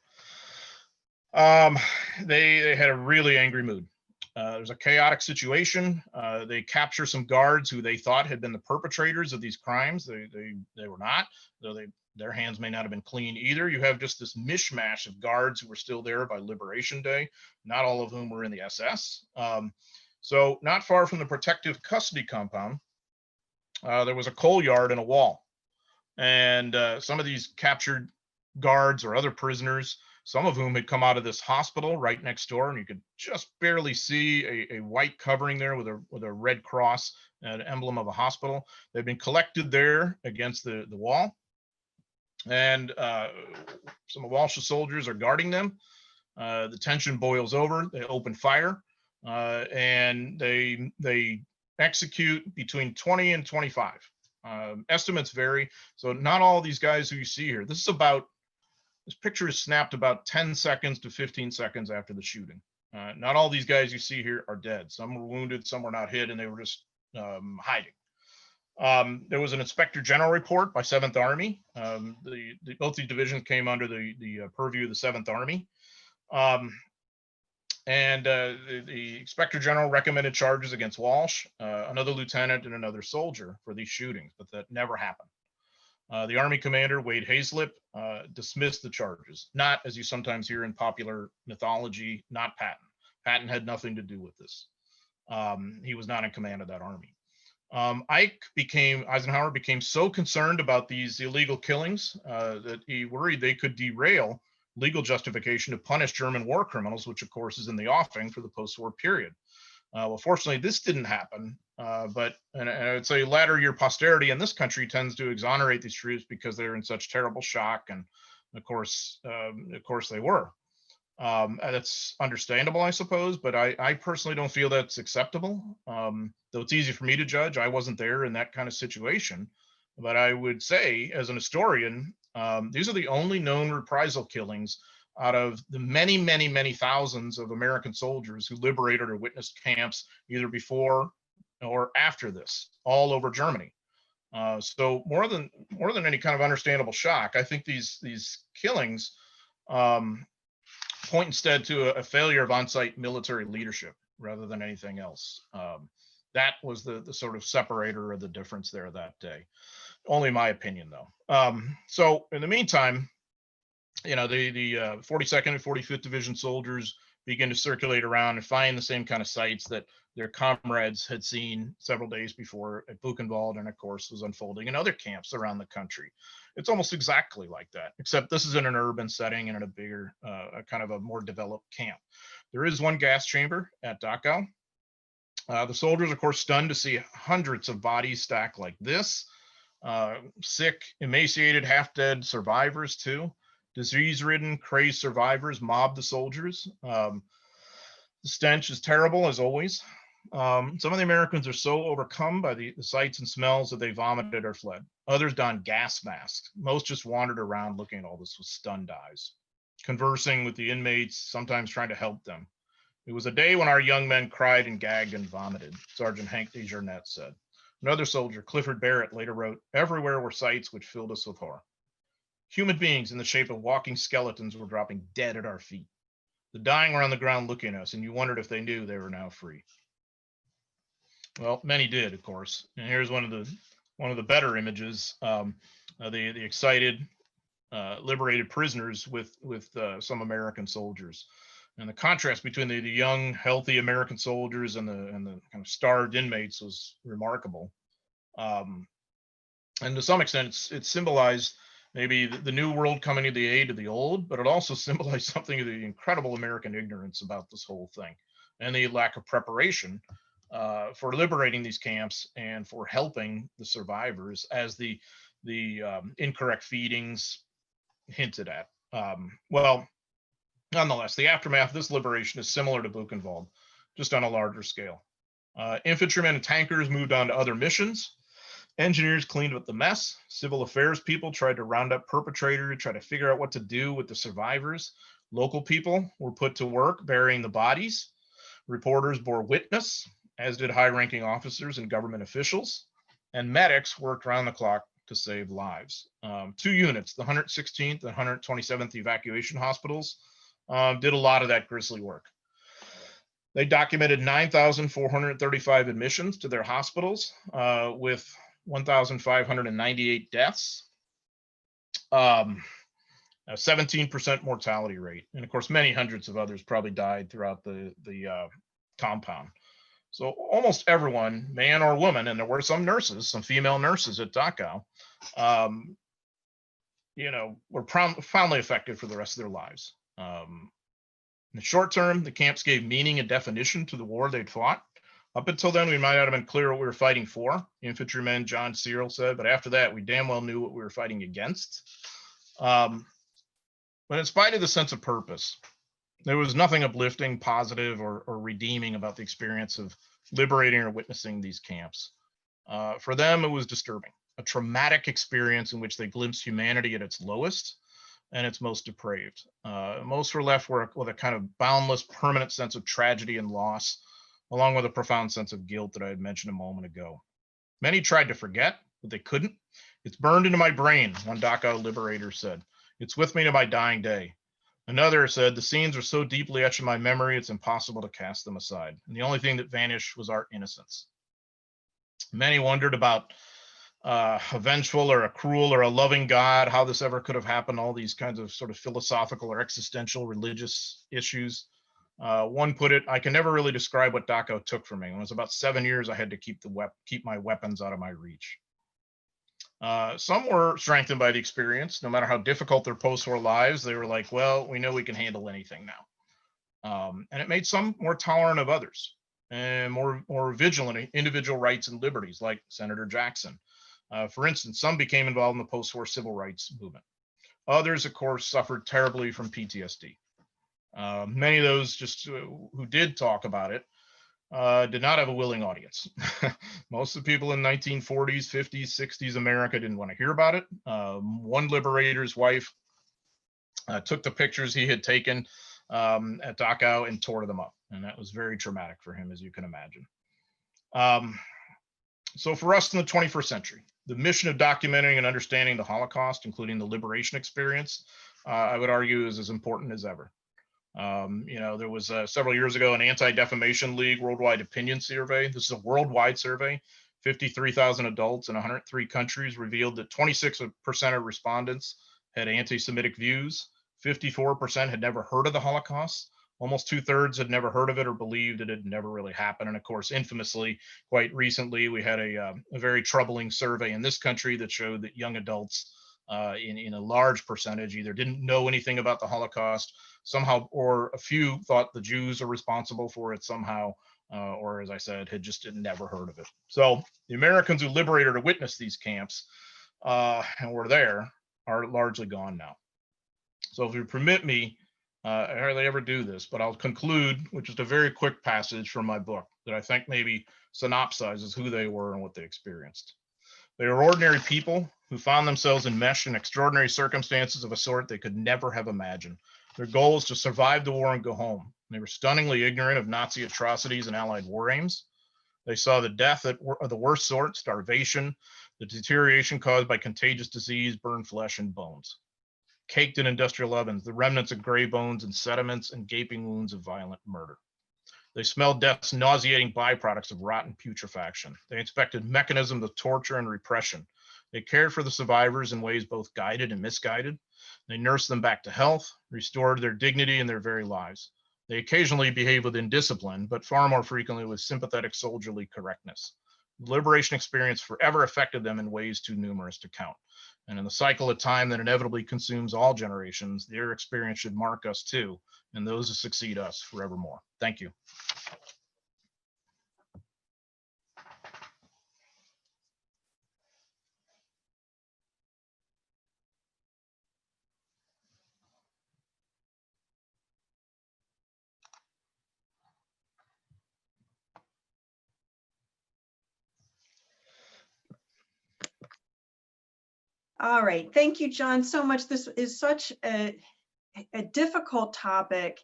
they had a really angry mood. There's a chaotic situation. They capture some guards who they thought had been the perpetrators of these crimes. They were not, though their hands may not have been clean either. You have just this mishmash of guards who were still there by Liberation Day, not all of whom were in the SS. So not far from the protective custody compound, there was a coal yard and a wall. And some of these captured guards or other prisoners, some of whom had come out of this hospital right next door, and you could just barely see a white covering there with a red cross, an emblem of a hospital. They've been collected there against the wall, and some of Walsh's soldiers are guarding them. The tension boils over. They open fire, and they execute between 20 and 25. Estimates vary. So not all these guys who you see here. This picture is snapped about 10 seconds to 15 seconds after the shooting. Not all these guys you see here are dead. Some were wounded, some were not hit, and they were just hiding. There was an Inspector General report by 7th Army. Both these divisions came under the purview of the 7th Army. The Inspector General recommended charges against Walsh, another lieutenant, and another soldier for these shootings, but that never happened. The Army commander, Wade Hazlip, dismissed the charges, not, as you sometimes hear in popular mythology, not Patton. Patton had nothing to do with this. He was not in command of that army. Eisenhower became so concerned about these illegal killings that he worried they could derail legal justification to punish German war criminals, which of course is in the offing for the post-war period. Well, fortunately, this didn't happen, but I would say latter year posterity in this country tends to exonerate these troops because they're in such terrible shock, and of course they were. That's understandable, I suppose, but I personally don't feel that's acceptable. Though it's easy for me to judge, I wasn't there in that kind of situation. But I would say, as an historian, these are the only known reprisal killings out of the many, many, many thousands of American soldiers who liberated or witnessed camps either before or after this, all over Germany. So more than any kind of understandable shock, I think these killings point instead to a failure of on-site military leadership rather than anything else. That was the sort of separator of the difference there that day. Only my opinion, though. So in the meantime, the 42nd and 45th Division soldiers begin to circulate around and find the same kind of sites that their comrades had seen several days before at Buchenwald, and of course was unfolding in other camps around the country. It's almost exactly like that, except this is in an urban setting and in a bigger, kind of a more developed camp. There is one gas chamber at Dachau. The soldiers, of course, stunned to see hundreds of bodies stacked like this. Sick, emaciated, half-dead survivors too. Disease-ridden, crazed survivors mobbed the soldiers. The stench is terrible, as always. Some of the Americans are so overcome by the sights and smells that they vomited or fled. Others donned gas masks. Most just wandered around looking at all this with stunned eyes, conversing with the inmates, sometimes trying to help them. It was a day when our young men cried and gagged and vomited, Sergeant Hank Desjardins said. Another soldier, Clifford Barrett, later wrote, "Everywhere were sights which filled us with horror. Human beings in the shape of walking skeletons were dropping dead at our feet. The dying were on the ground looking at us, and you wondered if they knew they were now free." Well, many did, of course. And here's one of the better images: the excited, liberated prisoners with some American soldiers, and the contrast between the young, healthy American soldiers and the kind of starved inmates was remarkable. And to some extent, it symbolized maybe the new world coming to the aid of the old, but it also symbolized something of the incredible American ignorance about this whole thing and the lack of preparation for liberating these camps and for helping the survivors, as the incorrect feedings hinted at. Well, nonetheless, the aftermath of this liberation is similar to Buchenwald, just on a larger scale. Infantrymen and tankers moved on to other missions. Engineers cleaned up the mess. Civil affairs people tried to round up perpetrators, try to figure out what to do with the survivors. Local people were put to work burying the bodies. Reporters bore witness, as did high-ranking officers and government officials. And medics worked round the clock to save lives. 2 units, the 116th and 127th Evacuation Hospitals, did a lot of that grisly work. They documented 9,435 admissions to their hospitals, with 1,598 deaths, a 17% mortality rate. And of course, many hundreds of others probably died throughout the compound. So almost everyone, man or woman, and there were some nurses, some female nurses at Dachau, were profoundly affected for the rest of their lives. In the short term, the camps gave meaning and definition to the war they'd fought. Up until then, we might not have been clear what we were fighting for, infantryman John Searle said, but after that, we damn well knew what we were fighting against. But in spite of the sense of purpose, there was nothing uplifting, positive, or redeeming about the experience of liberating or witnessing these camps. For them, it was disturbing, a traumatic experience in which they glimpsed humanity at its lowest and its most depraved. Most were left with a kind of boundless, permanent sense of tragedy and loss, along with a profound sense of guilt that I had mentioned a moment ago. Many tried to forget, but they couldn't. "It's burned into my brain," one Dachau liberator said. "It's with me to my dying day." Another said, "The scenes are so deeply etched in my memory, it's impossible to cast them aside. And the only thing that vanished was our innocence." Many wondered about a vengeful or a cruel or a loving God, how this ever could have happened, all these kinds of sort of philosophical or existential religious issues. One put it, "I can never really describe what Dachau took from me. When it was about 7 years, I had to keep my weapons out of my reach." Some were strengthened by the experience. No matter how difficult their post-war lives, they were like, "Well, we know we can handle anything now." And it made some more tolerant of others and more vigilant in individual rights and liberties, like Senator Jackson. For instance, some became involved in the post-war civil rights movement. Others, of course, suffered terribly from PTSD. Many of those just who did talk about it did not have a willing audience. Most of the people in 1940s, 50s, 60s America didn't want to hear about it. One liberator's wife took the pictures he had taken at Dachau and tore them up. And that was very traumatic for him, as you can imagine. So for us in the 21st century, the mission of documenting and understanding the Holocaust, including the liberation experience, I would argue is as important as ever. There was several years ago an Anti-Defamation League worldwide opinion survey. This is a worldwide survey. 53,000 adults in 103 countries revealed that 26% of respondents had anti-Semitic views. 54% had never heard of the Holocaust. Almost 2/3 had never heard of it or believed it had never really happened. And of course, infamously, quite recently, we had a very troubling survey in this country that showed that young adults in a large percentage either didn't know anything about the Holocaust somehow, or a few thought the Jews are responsible for it somehow, or as I said, had just never heard of it. So the Americans who liberated or witnessed these camps and were there are largely gone now. So if you permit me, I hardly ever do this, but I'll conclude with just a very quick passage from my book that I think maybe synopsizes who they were and what they experienced. They were ordinary people who found themselves enmeshed in extraordinary circumstances of a sort they could never have imagined. Their goal was to survive the war and go home. They were stunningly ignorant of Nazi atrocities and Allied war aims. They saw the death of the worst sort, starvation, the deterioration caused by contagious disease, burned flesh and bones. Caked in industrial ovens, the remnants of gray bones and sediments and gaping wounds of violent murder. They smelled death's nauseating byproducts of rotten putrefaction. They inspected mechanisms of torture and repression. They cared for the survivors in ways both guided and misguided. They nursed them back to health, restored their dignity in their very lives. They occasionally behaved with indiscipline, but far more frequently with sympathetic soldierly correctness. The liberation experience forever affected them in ways too numerous to count. And in the cycle of time that inevitably consumes all generations, their experience should mark us too, and those who succeed us forevermore. Thank you. All right, thank you, John, so much. This is such a difficult topic,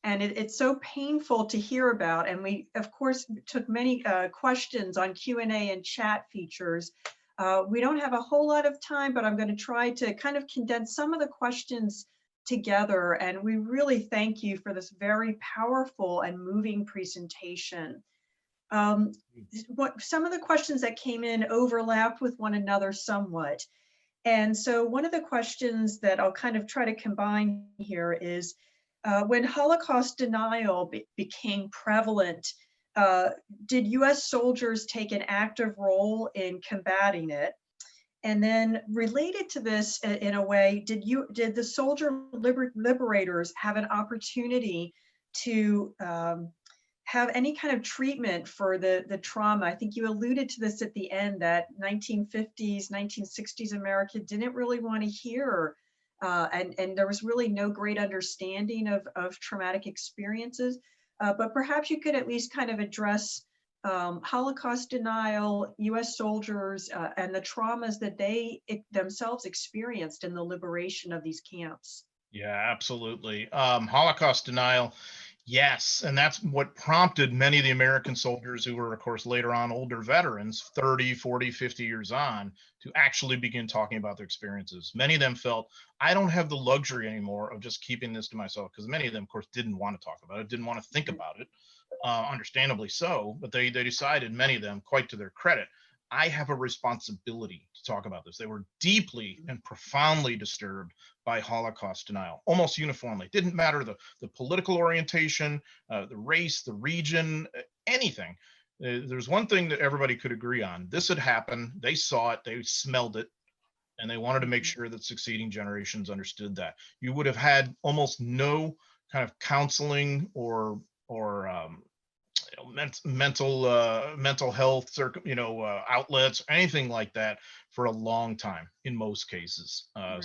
and it's so painful to hear about. And we, of course, took many questions on Q&A and chat features. We don't have a whole lot of time, but I'm going to try to kind of condense some of the questions together. And we really thank you for this very powerful and moving presentation. Some of the questions that came in overlapped with one another somewhat. And so one of the questions that I'll kind of try to combine here is, when Holocaust denial became prevalent, did US soldiers take an active role in combating it? And then related to this in a way, did the soldier liberators have an opportunity to have any kind of treatment for the trauma? I think you alluded to this at the end, that 1950s, 1960s America didn't really want to hear, and there was really no great understanding of traumatic experiences. But perhaps you could at least kind of address Holocaust denial, US soldiers, and the traumas that they themselves experienced in the liberation of these camps. Yeah, absolutely. Holocaust denial, yes. And that's what prompted many of the American soldiers who were, of course, later on older veterans, 30, 40, 50 years on, to actually begin talking about their experiences. Many of them felt, I don't have the luxury anymore of just keeping this to myself, because many of them, of course, didn't want to talk about it, didn't want to think about it, understandably so. But they decided, many of them, quite to their credit, I have a responsibility to talk about this. They were deeply and profoundly disturbed by Holocaust denial, almost uniformly. It didn't matter the political orientation, the race, the region, anything. There's one thing that everybody could agree on. This had happened. They saw it. They smelled it. And they wanted to make sure that succeeding generations understood that. You would have had almost no kind of counseling or mental health outlets, anything like that, for a long time in most cases. Right.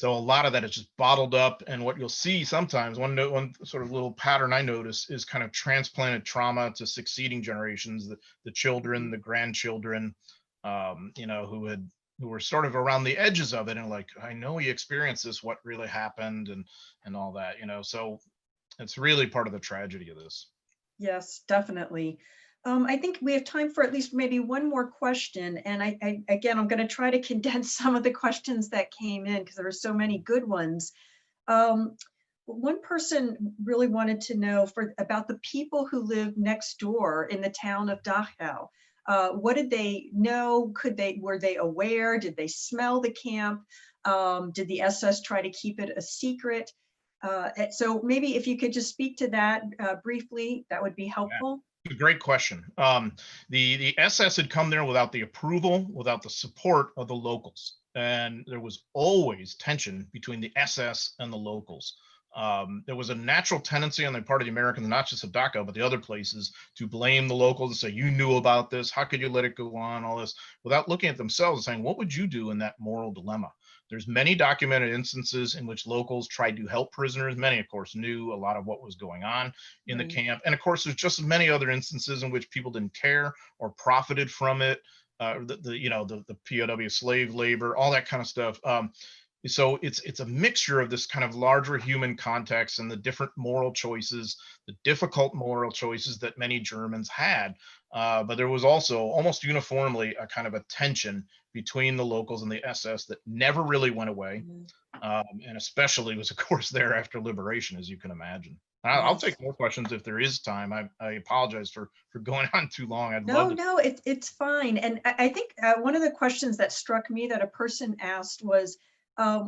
So a lot of that is just bottled up. And what you'll see sometimes, one sort of little pattern I notice, is kind of transplanted trauma to succeeding generations, the children, the grandchildren, who were sort of around the edges of it, and like, I know he experienced this, what really happened, and all that, so it's really part of the tragedy of this. Yes, definitely. I think we have time for at least maybe one more question. And again, I'm going to try to condense some of the questions that came in because there are so many good ones. One person really wanted to know about the people who lived next door in the town of Dachau. What did they know? Were they aware? Did they smell the camp? Did the SS try to keep it a secret? So maybe if you could just speak to that briefly, that would be helpful. Yeah, great question. The SS had come there without the approval, without the support of the locals. And there was always tension between the SS and the locals. There was a natural tendency on the part of the Americans, not just at Dachau, but the other places, to blame the locals and say, you knew about this, how could you let it go on, all this, without looking at themselves and saying, what would you do in that moral dilemma? There's many documented instances in which locals tried to help prisoners. Many, of course, knew a lot of what was going on in the camp. And of course, there's just as many other instances in which people didn't care or profited from it. The POW slave labor, all that kind of stuff. So it's a mixture of this kind of larger human context and the different moral choices, the difficult moral choices that many Germans had. But there was also almost uniformly a kind of a tension between the locals and the SS that never really went away. And especially was, of course, there after liberation, as you can imagine. I'll take more questions if there is time. I apologize for going on too long. No, it's fine. And I think one of the questions that struck me that a person asked was,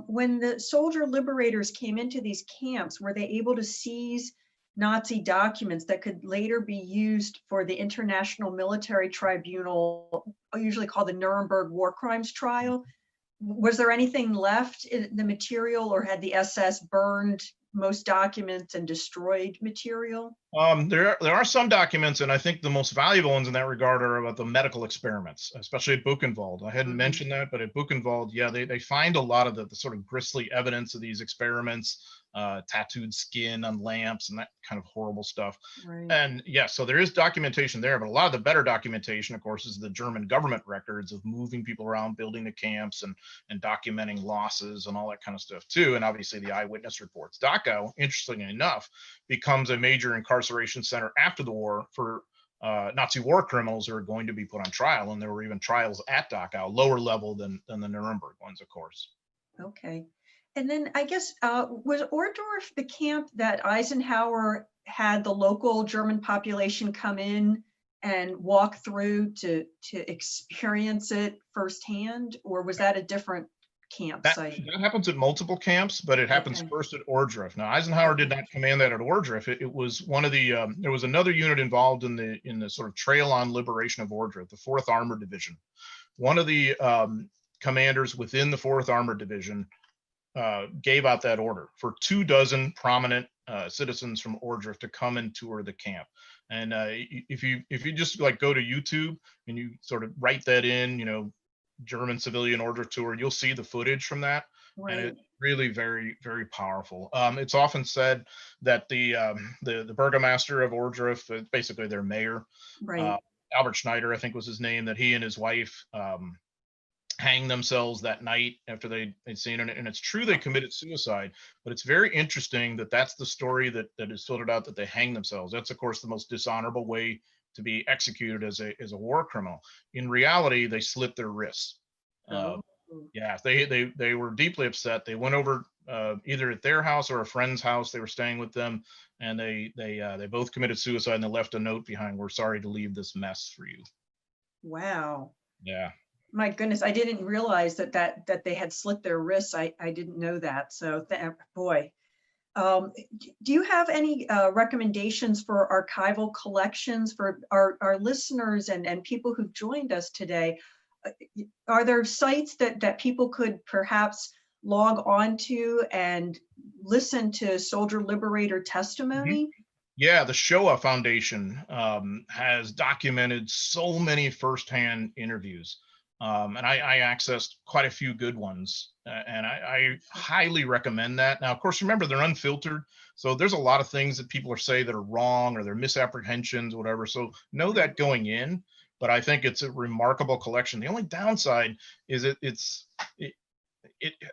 when the soldier liberators came into these camps, were they able to seize Nazi documents that could later be used for the International Military Tribunal, usually called the Nuremberg War Crimes Trial? Was there anything left in the material, or had the SS burned most documents and destroyed material? There are some documents, and I think the most valuable ones in that regard are about the medical experiments, especially at Buchenwald. I hadn't mentioned that, but at Buchenwald, yeah, they find a lot of the sort of grisly evidence of these experiments, tattooed skin on lamps and that kind of horrible stuff. Right. And yeah, so there is documentation there, but a lot of the better documentation, of course, is the German government records of moving people around, building the camps, and documenting losses and all that kind of stuff too. And obviously the eyewitness reports. Dachau, interestingly enough, becomes a major incarceration center after the war for Nazi war criminals who are going to be put on trial. And there were even trials at Dachau, lower level than the Nuremberg ones, of course. Okay. And then I guess, was Ohrdruf the camp that Eisenhower had the local German population come in and walk through to experience it firsthand, or was that a different campsite? That happens at multiple camps, but it happens Okay. first at Ohrdruf. Now, Eisenhower did not command that at Ohrdruf. It was one of the there was another unit involved in the sort of trail on liberation of Ohrdruf, the 4th Armored Division. One of the commanders within the 4th Armored Division gave out that order for 24 prominent citizens from Ohrdruf to come and tour the camp. And if you just like go to YouTube and you sort of write that in, you know, German civilian Ohrdruf tour, you'll see the footage from that. Right. And it's really very, very powerful. It's often said that the burgomaster of Ohrdruf, basically their mayor, Right. Albert Schneider, I think was his name, that he and his wife hanged themselves that night after they'd seen it. And it's true they committed suicide, but it's very interesting that that's the story that is filtered out, that they hanged themselves. That's, of course, the most dishonorable way to be executed as a war criminal. In reality, they slit their wrists. Oh. Yeah, they were deeply upset. They went over either at their house or a friend's house. They were staying with them, and they both committed suicide, and they left a note behind: "We're sorry to leave this mess for you." Wow. Yeah. My goodness, I didn't realize that they had slit their wrists. I didn't know that. So boy. Do you have any recommendations for archival collections for our listeners and people who've joined us today? Are there sites that people could perhaps log on to and listen to Soldier Liberator testimony? Yeah, the Shoah Foundation has documented so many firsthand interviews. And I accessed quite a few good ones, and I highly recommend that. Now, of course, remember, they're unfiltered, so there's a lot of things that people are saying that are wrong or they're misapprehensions, whatever. So know that going in, but I think it's a remarkable collection. The only downside is a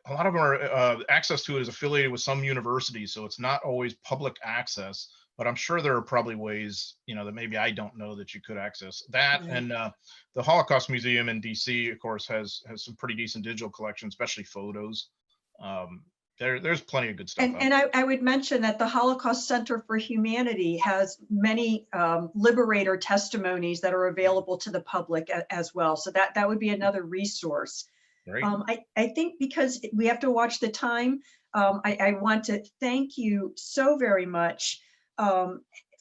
lot of them are access to it is affiliated with some universities, so it's not always public access. But I'm sure there are probably ways, you know, that maybe I don't know that you could access that. Right. And the Holocaust Museum in DC, of course, has some pretty decent digital collections, especially photos. There's plenty of good stuff. And I would mention that the Holocaust Center for Humanity has many liberator testimonies that are available to the public as well. So that would be another resource. Great. I think because we have to watch the time, I want to thank you so very much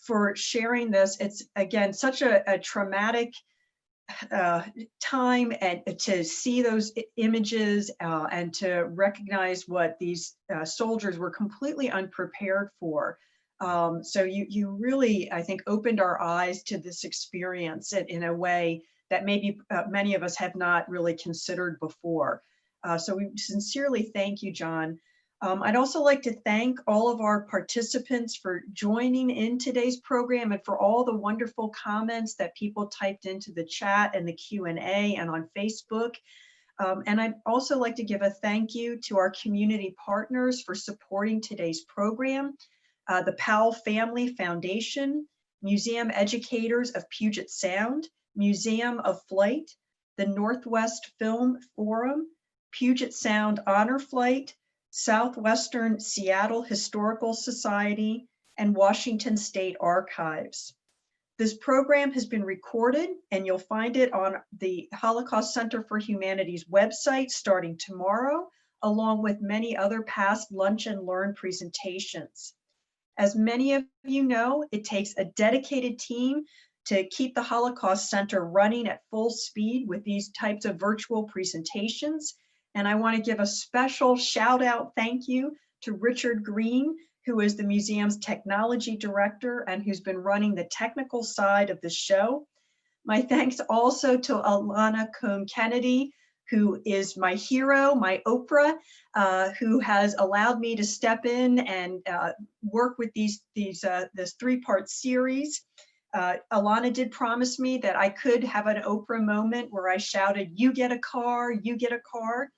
for sharing this. It's, again, such a traumatic time, and to see those images and to recognize what these soldiers were completely unprepared for. So you really, I think, opened our eyes to this experience in a way that maybe many of us have not really considered before. So we sincerely thank you, John. I'd also like to thank all of our participants for joining in today's program and for all the wonderful comments that people typed into the chat and the Q&A and on Facebook. And I'd also like to give a thank you to our community partners for supporting today's program, the Powell Family Foundation, Museum Educators of Puget Sound, Museum of Flight, the Northwest Film Forum, Puget Sound Honor Flight, Southwestern Seattle Historical Society, and Washington State Archives. This program has been recorded, and you'll find it on the Holocaust Center for Humanity's website starting tomorrow, along with many other past Lunch and Learn presentations. As many of you know, it takes a dedicated team to keep the Holocaust Center running at full speed with these types of virtual presentations. And I want to give a special shout out thank you to Richard Green, who is the museum's technology director and who's been running the technical side of the show. My thanks also to Alana Cohn-Kennedy, who is my hero, my Oprah, who has allowed me to step in and work with this 3-part series. Alana did promise me that I could have an Oprah moment where I shouted, "You get a car, you get a car."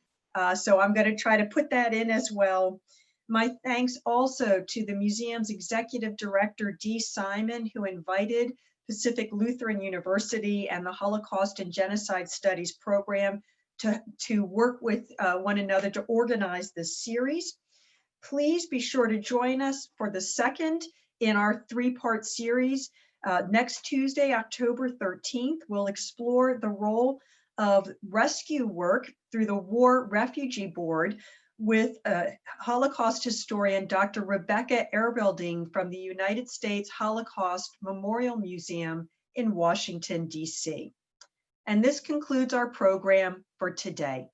So I'm going to try to put that in as well. My thanks also to the museum's executive director, Dee Simon, who invited Pacific Lutheran University and the Holocaust and Genocide Studies program to work with one another to organize this series. Please be sure to join us for the second in our three-part series. Next Tuesday, October 13th, we'll explore the role of rescue work through the War Refugee Board with Holocaust historian Dr. Rebecca Erbelding from the United States Holocaust Memorial Museum in Washington, D.C. And this concludes our program for today.